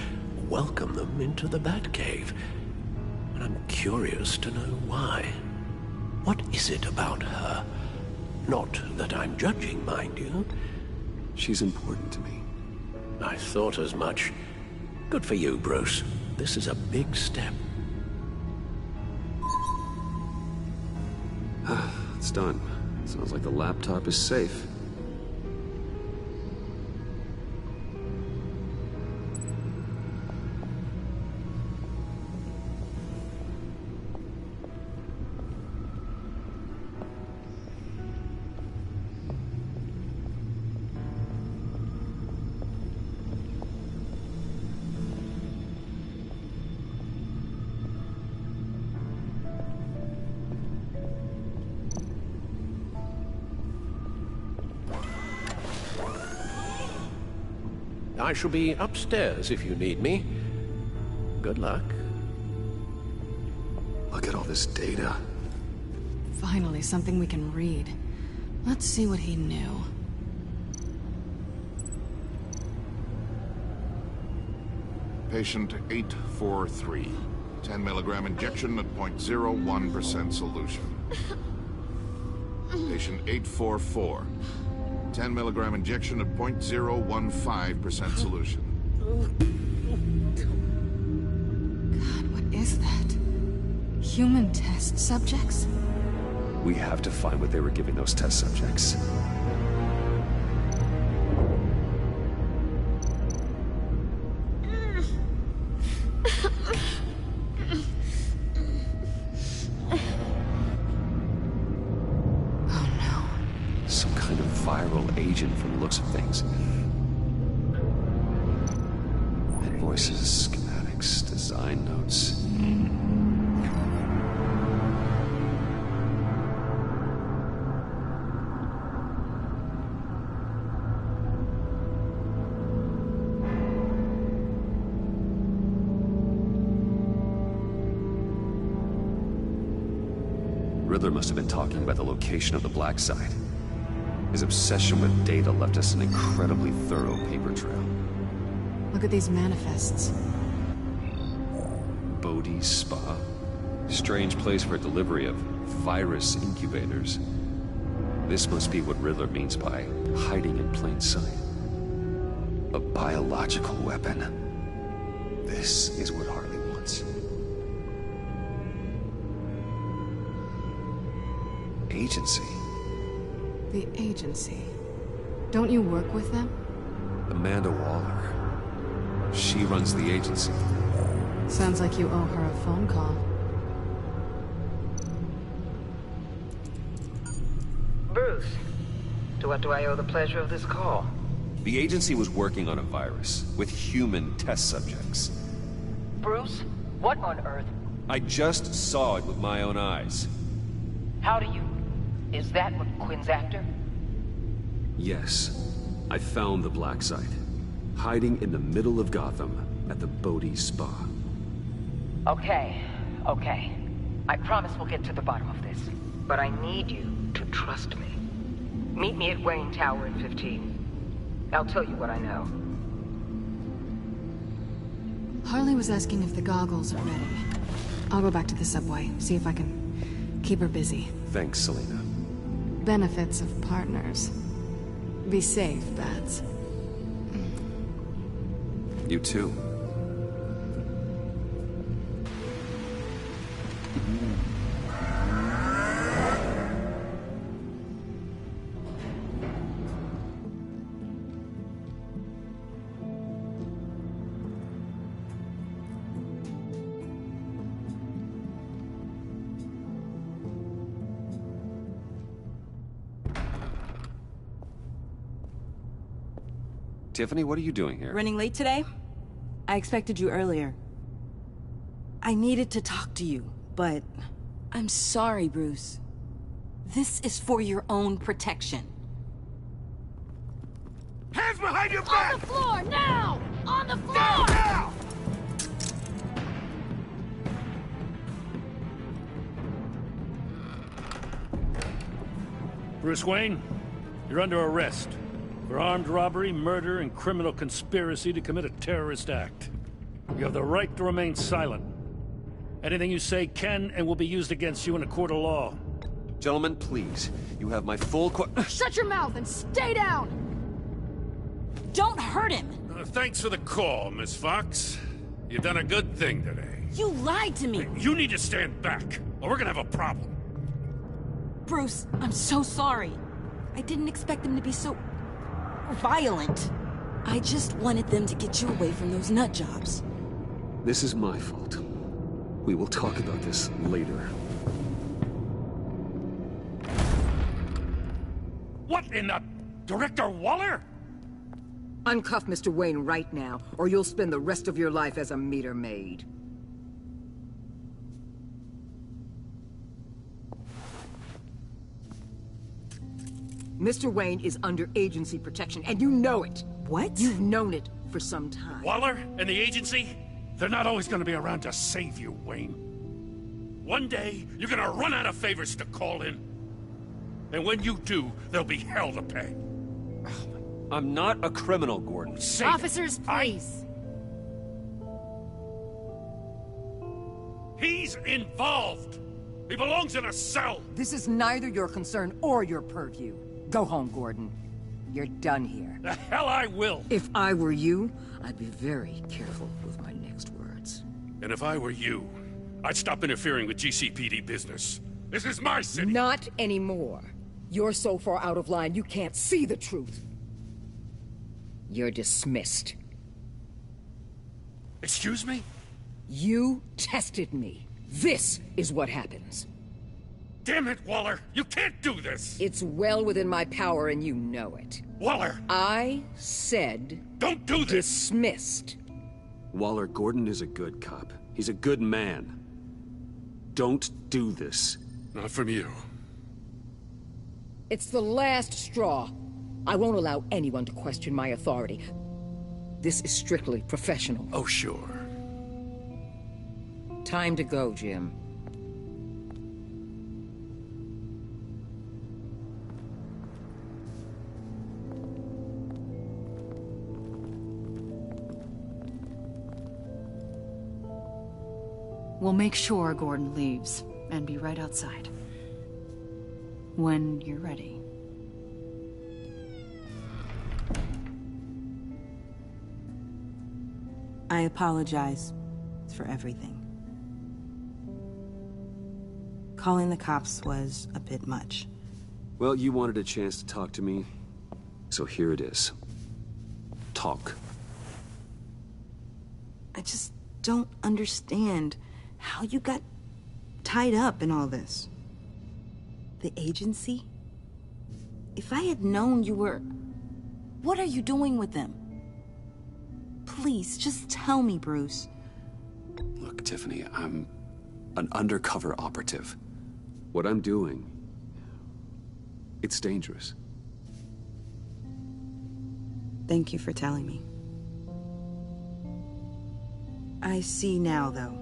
welcome them into the Batcave. And I'm curious to know why. What is it about her? Not that I'm judging, mind you. She's important to me. I thought as much. Good for you, Bruce. This is a big step. It's done. Sounds like the laptop is safe. I shall be upstairs if you need me. Good luck. Look at all this data. Finally, something we can read. Let's see what he knew. Patient 843. 10 milligram injection at 0.01% solution. Patient 844. 10 milligram injection at 0.015% solution. God, what is that? Human test subjects? We have to find what they were giving those test subjects. Agent from the looks of things. Invoices, schematics, design notes. Riddler must have been talking about the location of the Black Site. His obsession with data left us an incredibly thorough paper trail. Look at these manifests. Bodhi's Spa? Strange place for delivery of virus incubators. This must be what Riddler means by hiding in plain sight. A biological weapon. This is what Harley wants. Agency. The agency. Don't you work with them? Amanda Waller. She runs the agency. Sounds like you owe her a phone call. Bruce, to what do I owe the pleasure of this call? The agency was working on a virus with human test subjects. Bruce, what on earth? I just saw it with my own eyes. How do you... Is that what Quinn's after? Yes. I found the Black Site. Hiding in the middle of Gotham at the Bodhi Spa. Okay. I promise we'll get to the bottom of this. But I need you to trust me. Meet me at Wayne Tower in 15. I'll tell you what I know. Harley was asking if the goggles are ready. I'll go back to the subway, see if I can keep her busy. Thanks, Selina. Benefits of partners. Be safe, Bats. You too. Tiffany, what are you doing here? Running late today? I expected you earlier. I needed to talk to you, but... I'm sorry, Bruce. This is for your own protection. Hands behind your back! On the floor, now! On the floor! Now! Bruce Wayne, you're under arrest for armed robbery, murder, and criminal conspiracy to commit a terrorist act. You have the right to remain silent. Anything you say can and will be used against you in a court of law. Gentlemen, please. You have my full Shut your mouth and stay down! Don't hurt him! Thanks for the call, Miss Fox. You've done a good thing today. You lied to me! You need to stand back, or we're gonna have a problem. Bruce, I'm so sorry. I didn't expect them to be so... violent. I just wanted them to get you away from those nut jobs. This is my fault. We will talk about this later. What in the... Director Waller? Uncuff Mr. Wayne right now, or you'll spend the rest of your life as a meter maid. Mr. Wayne is under agency protection, and you know it. What? You've known it for some time. Waller and the agency? They're not always gonna be around to save you, Wayne. One day, you're gonna run out of favors to call in. And when you do, there'll be hell to pay. I'm not a criminal, Gordon. Officers, please. He's involved. He belongs in a cell. This is neither your concern or your purview. Go home, Gordon. You're done here. The hell I will. If I were you, I'd be very careful with my next words. And if I were you, I'd stop interfering with GCPD business. This is my city. Not anymore. You're so far out of line, you can't see the truth. You're dismissed. Excuse me? You tested me. This is what happens. Damn it, Waller! You can't do this! It's well within my power and you know it. Waller! I said... Don't do this! Dismissed. Waller, Gordon is a good cop. He's a good man. Don't do this. Not from you. It's the last straw. I won't allow anyone to question my authority. This is strictly professional. Oh, sure. Time to go, Jim. We'll make sure Gordon leaves, and be right outside. When you're ready. I apologize for everything. Calling the cops was a bit much. Well, you wanted a chance to talk to me, so here it is. Talk. I just don't understand how you got tied up in all this. The agency? If I had known you were... What are you doing with them? Please, just tell me, Bruce. Look, Tiffany, I'm an undercover operative. What I'm doing, it's dangerous. Thank you for telling me. I see now, though.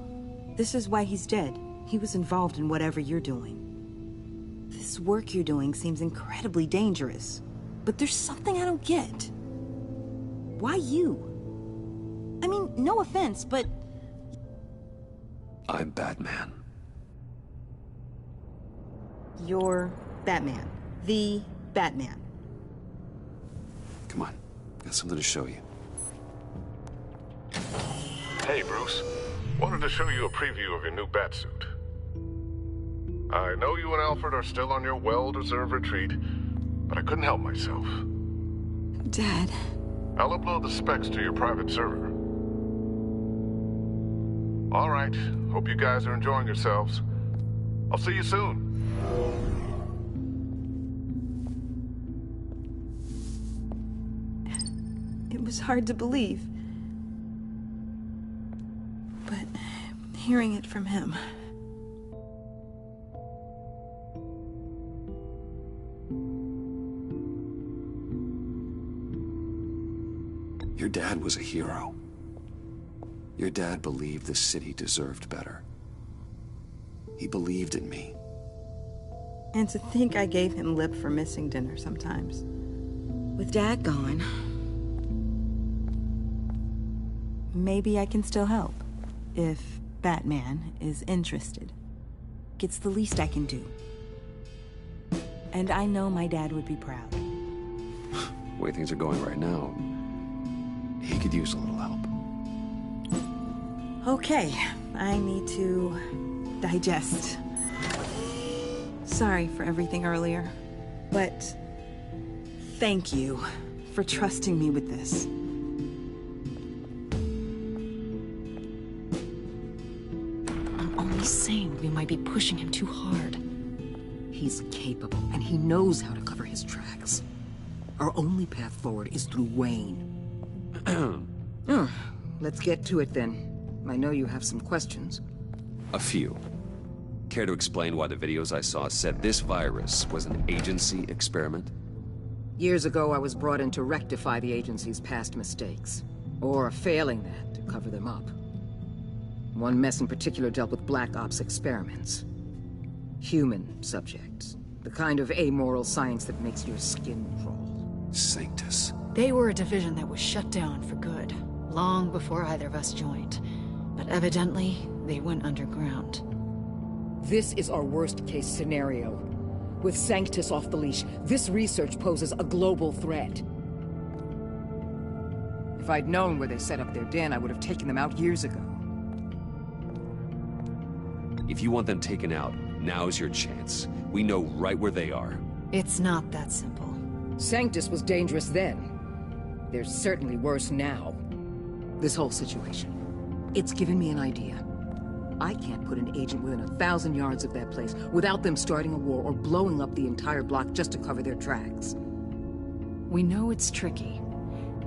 This is why he's dead. He was involved in whatever you're doing. This work you're doing seems incredibly dangerous. But there's something I don't get. Why you? I mean, no offense, but... I'm Batman. You're Batman. The Batman. Come on, got something to show you. Hey, Bruce. Wanted to show you a preview of your new Batsuit. I know you and Alfred are still on your well-deserved retreat, but I couldn't help myself. Dad. I'll upload the specs to your private server. All right. Hope you guys are enjoying yourselves. I'll see you soon. It was hard to believe. hearing it from him. Your dad was a hero. Your dad believed the city deserved better. He believed in me. And to think I gave him lip for missing dinner sometimes. With Dad gone, maybe I can still help. If Batman is interested. It's the least I can do. And I know my dad would be proud. The way things are going right now, he could use a little help. Okay, I need to digest. Sorry for everything earlier, but thank you for trusting me with this. I'm only saying we might be pushing him too hard. He's capable, and he knows how to cover his tracks. Our only path forward is through Wayne. Let's get to it then. I know you have some questions. A few. Care to explain why the videos I saw said this virus was an agency experiment? Years ago, I was brought in to rectify the agency's past mistakes. Or, failing that, to cover them up. One mess in particular dealt with Black Ops experiments. Human subjects. The kind of amoral science that makes your skin crawl. Sanctus. They were a division that was shut down for good, long before either of us joined. But evidently, they went underground. This is our worst-case scenario. With Sanctus off the leash, this research poses a global threat. If I'd known where they set up their den, I would have taken them out years ago. If you want them taken out, now's your chance. We know right where they are. It's not that simple. Sanctus was dangerous then. They're certainly worse now. This whole situation. It's given me an idea. I can't put an agent within 1,000 yards of that place without them starting a war or blowing up the entire block just to cover their tracks. We know it's tricky,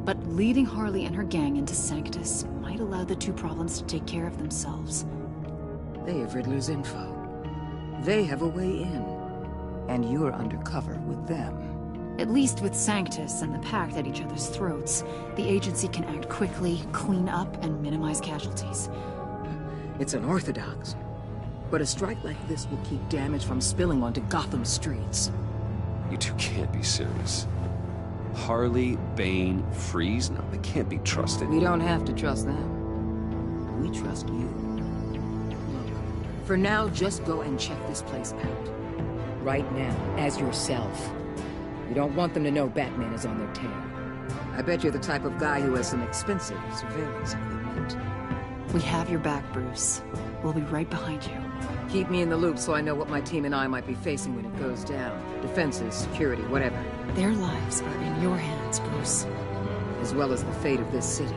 but leading Harley and her gang into Sanctus might allow the two problems to take care of themselves. They have Riddler's info. They have a way in. And you're undercover with them. At least with Sanctus and the Pact at each other's throats, the agency can act quickly, clean up, and minimize casualties. It's unorthodox. But a strike like this will keep damage from spilling onto Gotham streets. You two can't be serious. Harley, Bane, Freeze? No, they can't be trusted. We don't have to trust them. We trust you. Look, for now, just go and check this place out. Right now, as yourself. You don't want them to know Batman is on their tail. I bet you're the type of guy who has some expensive surveillance equipment. We have your back, Bruce. We'll be right behind you. Keep me in the loop so I know what my team and I might be facing when it goes down. Defenses, security, whatever. Their lives are in your hands, Bruce. As well as the fate of this city.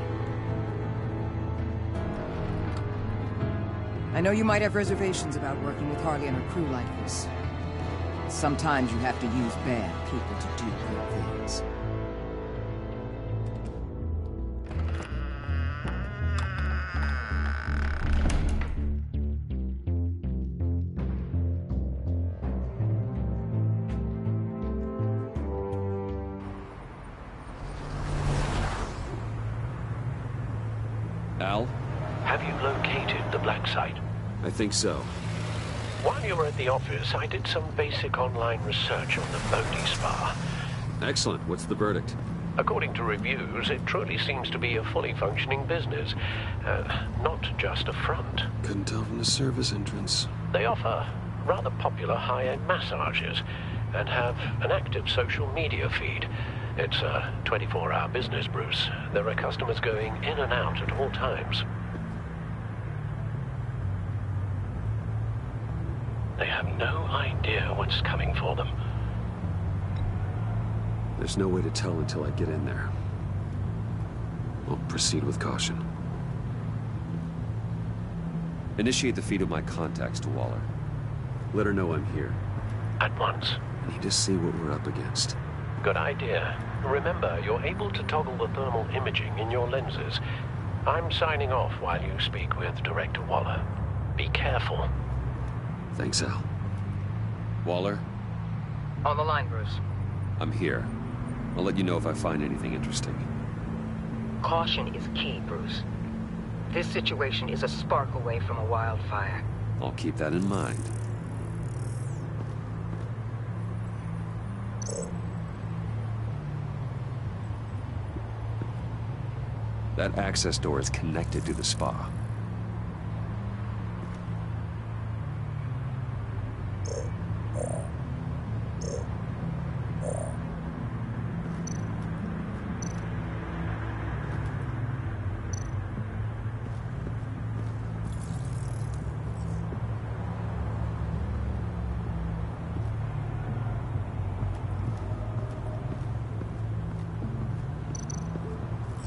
I know you might have reservations about working with Harley and her crew like this. Sometimes you have to use bad people to do good things. Al? Have you located the black site? I think so. While you were at the office, I did some basic online research on the Bodhi Spa. Excellent. What's the verdict? According to reviews, it truly seems to be a fully functioning business. Not just a front. Couldn't tell from the service entrance. They offer rather popular high-end massages and have an active social media feed. It's a 24-hour business, Bruce. There are customers going in and out at all times. They have no idea what's coming for them. There's no way to tell until I get in there. I'll proceed with caution. Initiate the feed of my contacts to Waller. Let her know I'm here. At once. I need to see what we're up against. Good idea. Remember, you're able to toggle the thermal imaging in your lenses. I'm signing off while you speak with Director Waller. Be careful. Thanks, Al. Waller? On the line, Bruce. I'm here. I'll let you know if I find anything interesting. Caution is key, Bruce. This situation is a spark away from a wildfire. I'll keep that in mind. That access door is connected to the spa.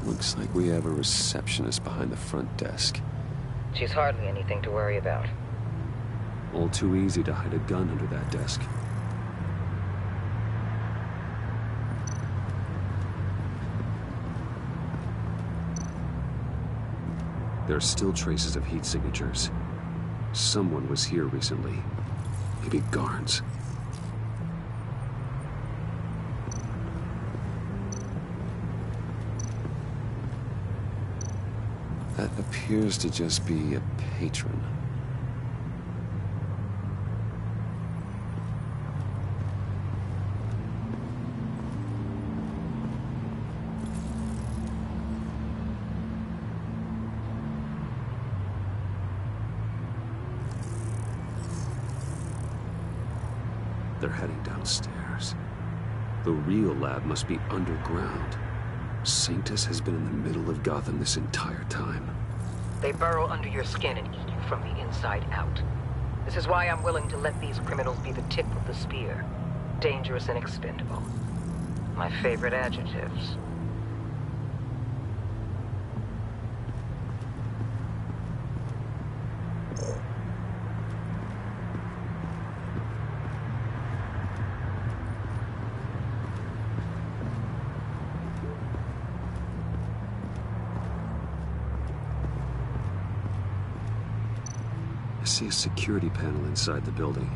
Looks like we have a receptionist behind the front desk. She's hardly anything to worry about. All too easy to hide a gun under that desk. There are still traces of heat signatures. Someone was here recently. Maybe Garns. That appears to just be a patron. They're heading downstairs. The real lab must be underground. Sanctus has been in the middle of Gotham this entire time. They burrow under your skin and eat you from the inside out. This is why I'm willing to let these criminals be the tip of the spear. Dangerous and expendable. My favorite adjectives. I see a security panel inside the building.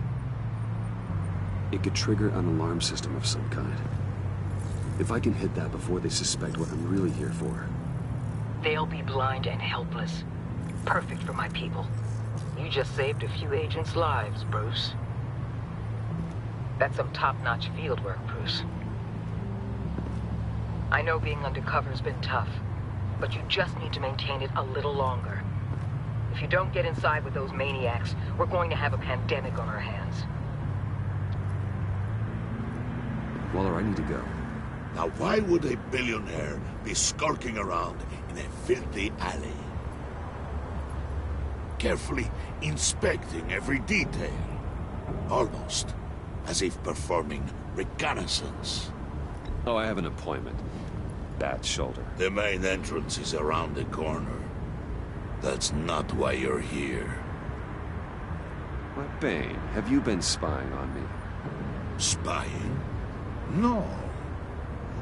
It could trigger an alarm system of some kind. If I can hit that before they suspect what I'm really here for. They'll be blind and helpless. Perfect for my people. You just saved a few agents' lives, Bruce. That's some top-notch field work, Bruce. I know being undercover's been tough, but you just need to maintain it a little longer. If you don't get inside with those maniacs, we're going to have a pandemic on our hands. Waller, I need to go. Now why would a billionaire be skulking around in a filthy alley? Carefully inspecting every detail. Almost as if performing reconnaissance. Oh, I have an appointment. Bad shoulder. The main entrance is around the corner. That's not why you're here. Why, Bane, have you been spying on me? Spying? No.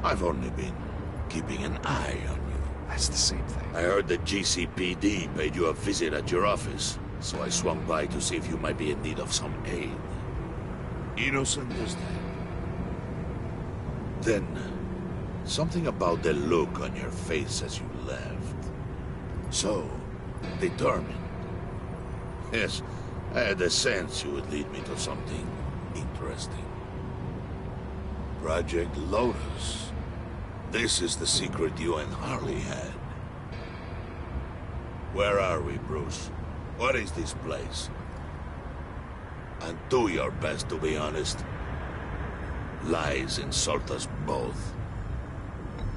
I've only been keeping an eye on you. That's the same thing. I heard the GCPD paid you a visit at your office, so I swung by to see if you might be in need of some aid. Innocent as that. Then, something about the look on your face as you left. So, determined. Yes, I had a sense you would lead me to something interesting. Project Lotus. This is the secret you and Harley had. Where are we, Bruce? What is this place? And do your best to be honest. Lies insult us both.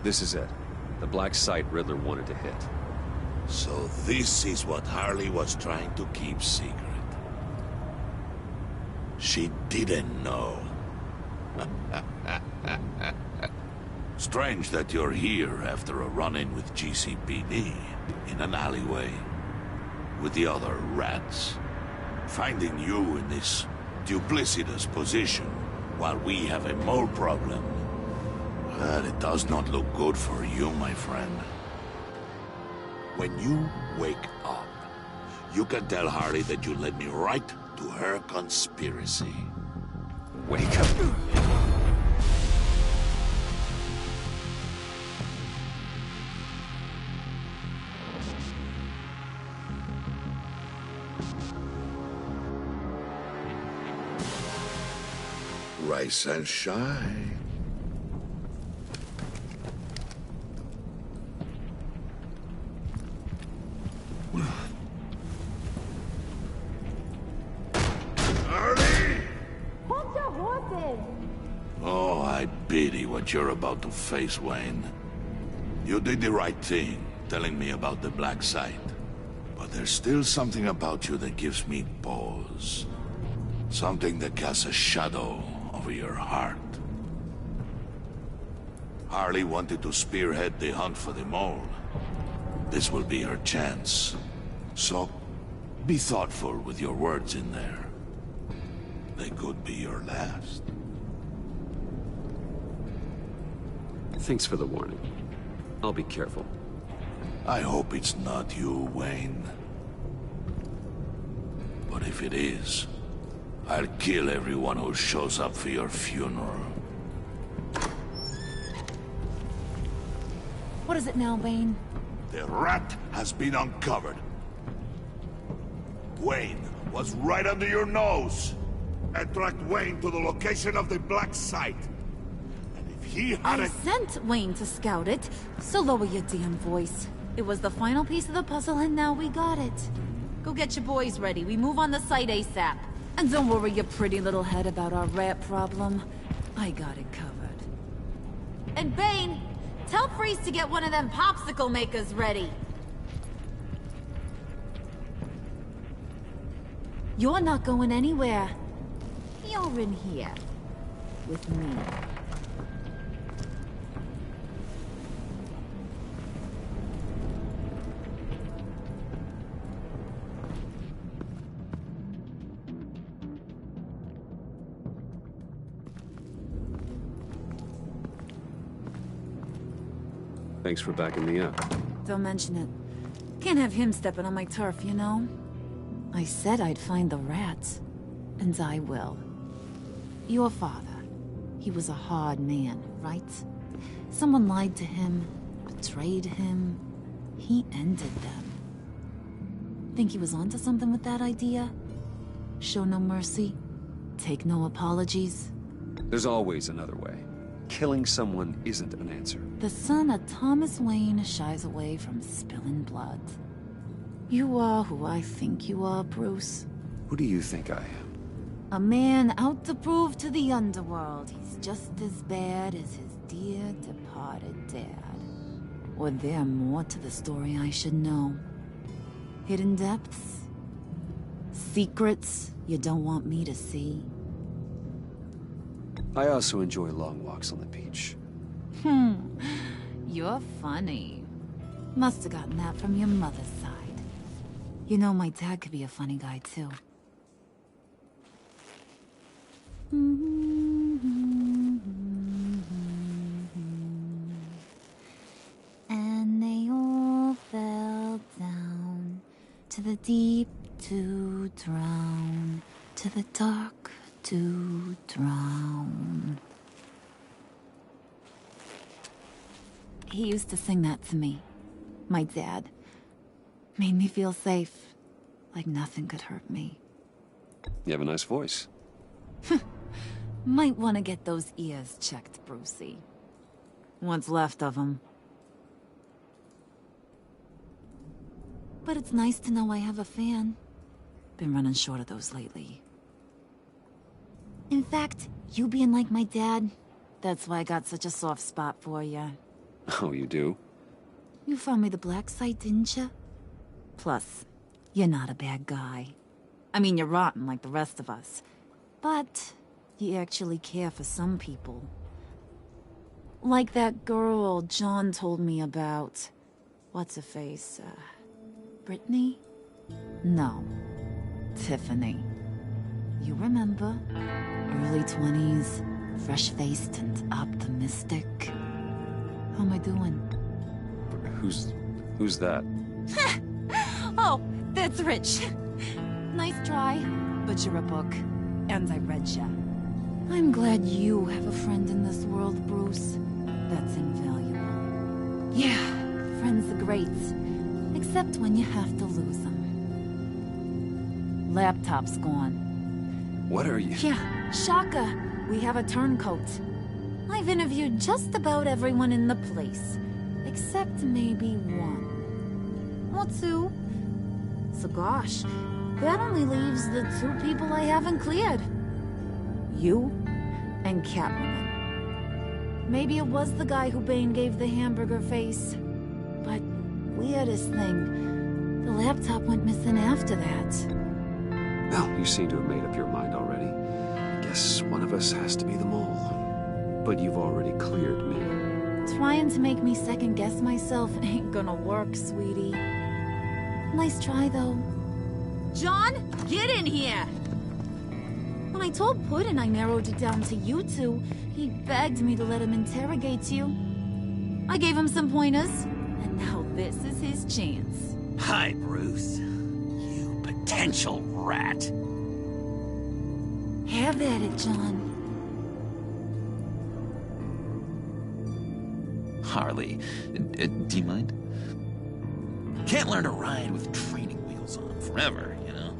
This is it. The black site Riddler wanted to hit. So this is what Harley was trying to keep secret. She didn't know. Strange that you're here after a run-in with GCPD in an alleyway with the other rats. Finding you in this duplicitous position while we have a mole problem. Well, it does not look good for you, my friend. When you wake up, You can tell Harley that you led me right to her conspiracy. Wake up. Rise and shine. Oh, I pity what you're about to face, Wayne. You did the right thing, telling me about the black site. But there's still something about you that gives me pause. Something that casts a shadow over your heart. Harley wanted to spearhead the hunt for the mole. This will be her chance. So, be thoughtful with your words in there. They could be your last. Thanks for the warning. I'll be careful. I hope it's not you, Wayne. But if it is, I'll kill everyone who shows up for your funeral. What is it now, Wayne? The rat has been uncovered. Wayne was right under your nose. And tracked Wayne to the location of the black site. And if he had I sent Wayne to scout it, so lower your damn voice. It was the final piece of the puzzle and now we got it. Go get your boys ready. We move on the site ASAP. And don't worry your pretty little head about our rat problem. I got it covered. And Bane, tell Freeze to get one of them popsicle makers ready. You're not going anywhere. You're in here. With me. Thanks for backing me up. Don't mention it. Can't have him stepping on my turf, you know? I said I'd find the rats. And I will. Your father. He was a hard man, right? Someone lied to him, betrayed him. He ended them. Think he was onto something with that idea? Show no mercy? Take no apologies? There's always another way. Killing someone isn't an answer. The son of Thomas Wayne shies away from spilling blood. You are who I think you are, Bruce. Who do you think I am? A man out to prove to the underworld he's just as bad as his dear departed dad. Or there more to the story I should know. Hidden depths? Secrets you don't want me to see? I also enjoy long walks on the beach. You're funny. Must have gotten that from your mother's side. You know, my dad could be a funny guy, too. And they all fell down to the deep to drown, to the dark to drown. He used to sing that to me. My dad. Made me feel safe. Like nothing could hurt me. You have a nice voice. Might want to get those ears checked, Brucey. What's left of them. But it's nice to know I have a fan. Been running short of those lately. In fact, you being like my dad, that's why I got such a soft spot for you. Oh, you do? You found me the black site, didn't you? Plus, you're not a bad guy. I mean, you're rotten like the rest of us. But you actually care for some people. Like that girl John told me about. What's her face? Brittany? No. Tiffany. You remember? Early 20s, fresh-faced and optimistic. How am I doing? Who's that? Oh, That's rich. Nice try, but you're a book. And I read ya. I'm glad you have a friend in this world, Bruce. That's invaluable. Yeah, friends are great. Except when you have to lose them. Laptop's gone. What are you... Yeah, Shaka. We have a turncoat. I've interviewed just about everyone in the place. Except maybe one. Or two. So gosh, that only leaves the two people I haven't cleared. You and Catwoman. Maybe it was the guy who Bane gave the hamburger face. But weirdest thing, the laptop went missing after that. Well, you seem to have made up your mind already. I guess one of us has to be the mole. But you've already cleared me. Trying to make me second-guess myself ain't gonna work, sweetie. Nice try, though. John, get in here! When I told Puddin' I narrowed it down to you two, he begged me to let him interrogate you. I gave him some pointers, and now this is his chance. Hi, Bruce. You potential rat. Have at it, John. Harley, do you mind? Can't learn to ride with training wheels on forever, you know?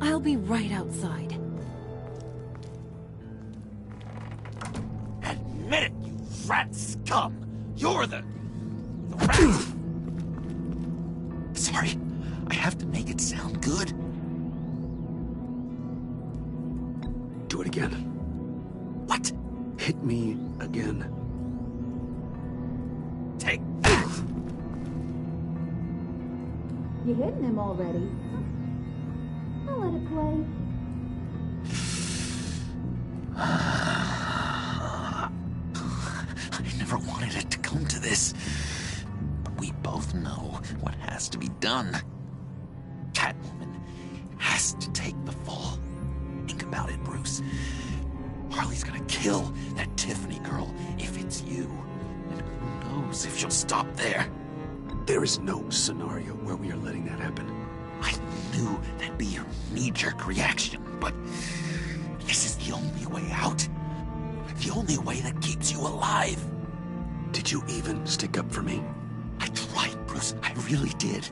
I'll be right outside. Admit it, you rat scum! You're the rat! Sorry, I have to make it sound good. Do it again. What? Hit me again. Take that! You hitting him already? I'll let it play. I never wanted it to come to this. But we both know what has to be done. Catwoman has to take the fall. Think about it, Bruce. Harley's gonna kill that Tiffany girl if it's you. And who knows if she'll stop there. There is no scenario where we are letting that happen. I knew that'd be your knee-jerk reaction, but this is the only way out. The only way that keeps you alive. Did you even stick up for me? I tried, Bruce. I really did.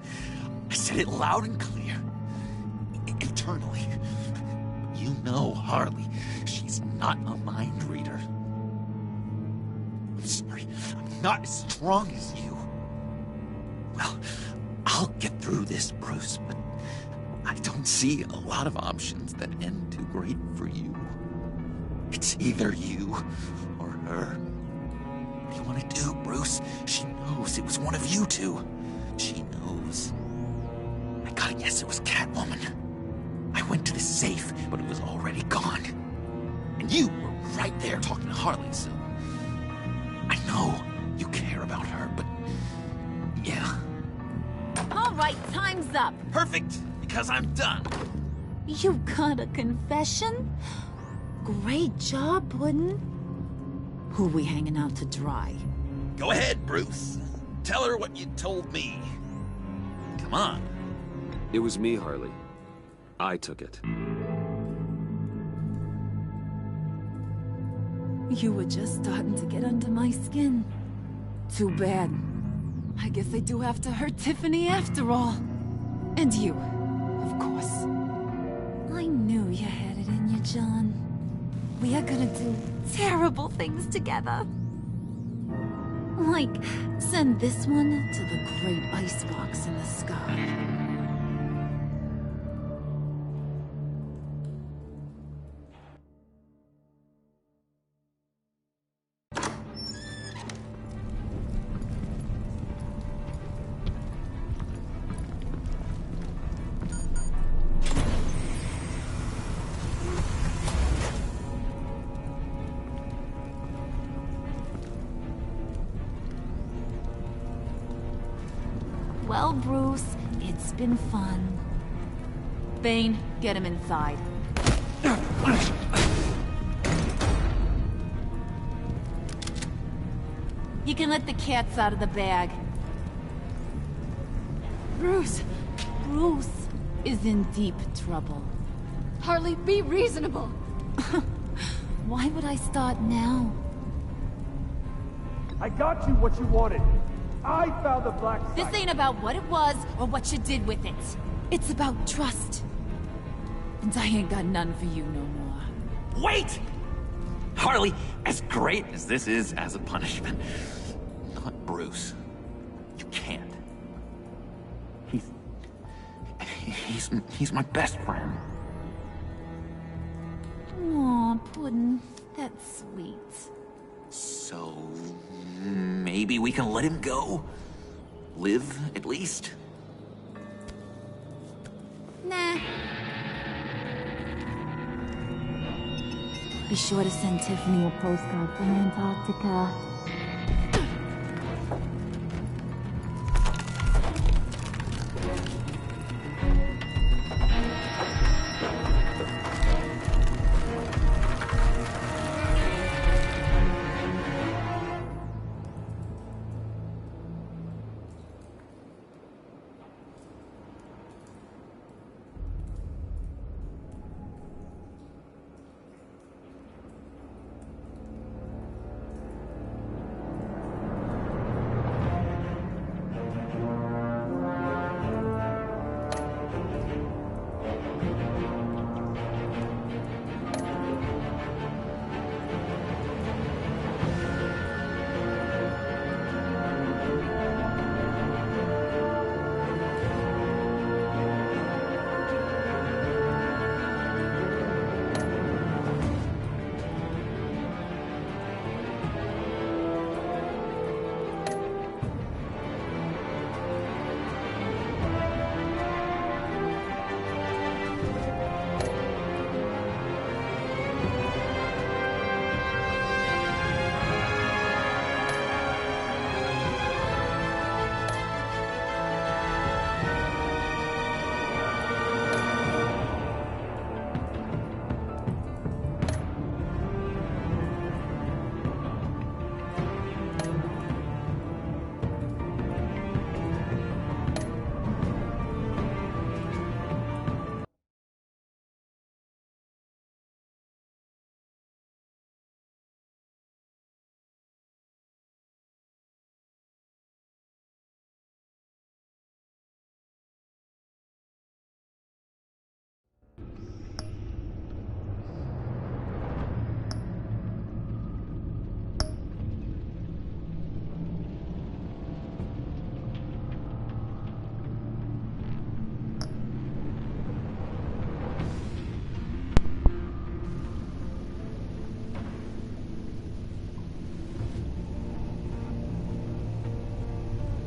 I said it loud and clear. Eternally. You know Harley. She's not a mind reader. I'm sorry. I'm not as strong as you. Well, I'll get through this, Bruce, but I don't see a lot of options that end too great for you. It's either you or her. What do you want to do, Bruce? She knows it was one of you two. She knows. I gotta guess it was Catwoman. I went to the safe, but it was already gone. And you were right there talking to Harley, so... I know you care about her, but... yeah. All right, time's up. Perfect, because I'm done. You got a confession? Great job, Puddin'. Who we hanging out to dry? Go ahead, Bruce. Tell her what you told me. Come on. It was me, Harley. I took it. You were just starting to get under my skin. Too bad. I guess I do have to hurt Tiffany after all. And you, of course. I knew you had it in you, John. We are gonna do terrible things together. Like, send this one to the great icebox in the sky. Well, Bruce, it's been fun. Bane, get him inside. You can let the cats out of the bag. Bruce, Bruce is in deep trouble. Harley, be reasonable! Why would I start now? I got you what you wanted. I found the black site. This ain't about what it was or what you did with it. It's about trust. And I ain't got none for you no more. Wait! Harley, as great as this is as a punishment, not Bruce. You can't. He's my best friend. Aw, Puddin', that's sweet. So maybe we can let him go? Live, at least? Nah. Be sure to send Tiffany a postcard from Antarctica.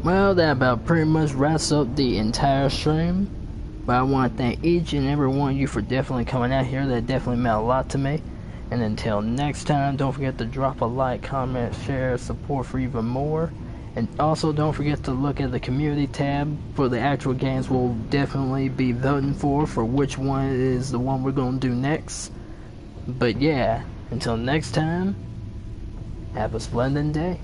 Well, that about pretty much wraps up the entire stream. But I want to thank each and every one of you for definitely coming out here. That definitely meant a lot to me. And until next time, don't forget to drop a like, comment, share, support for even more. And also don't forget to look at the community tab for the actual games we'll definitely be voting for which one is the one we're going to do next. But yeah, until next time, have a splendid day.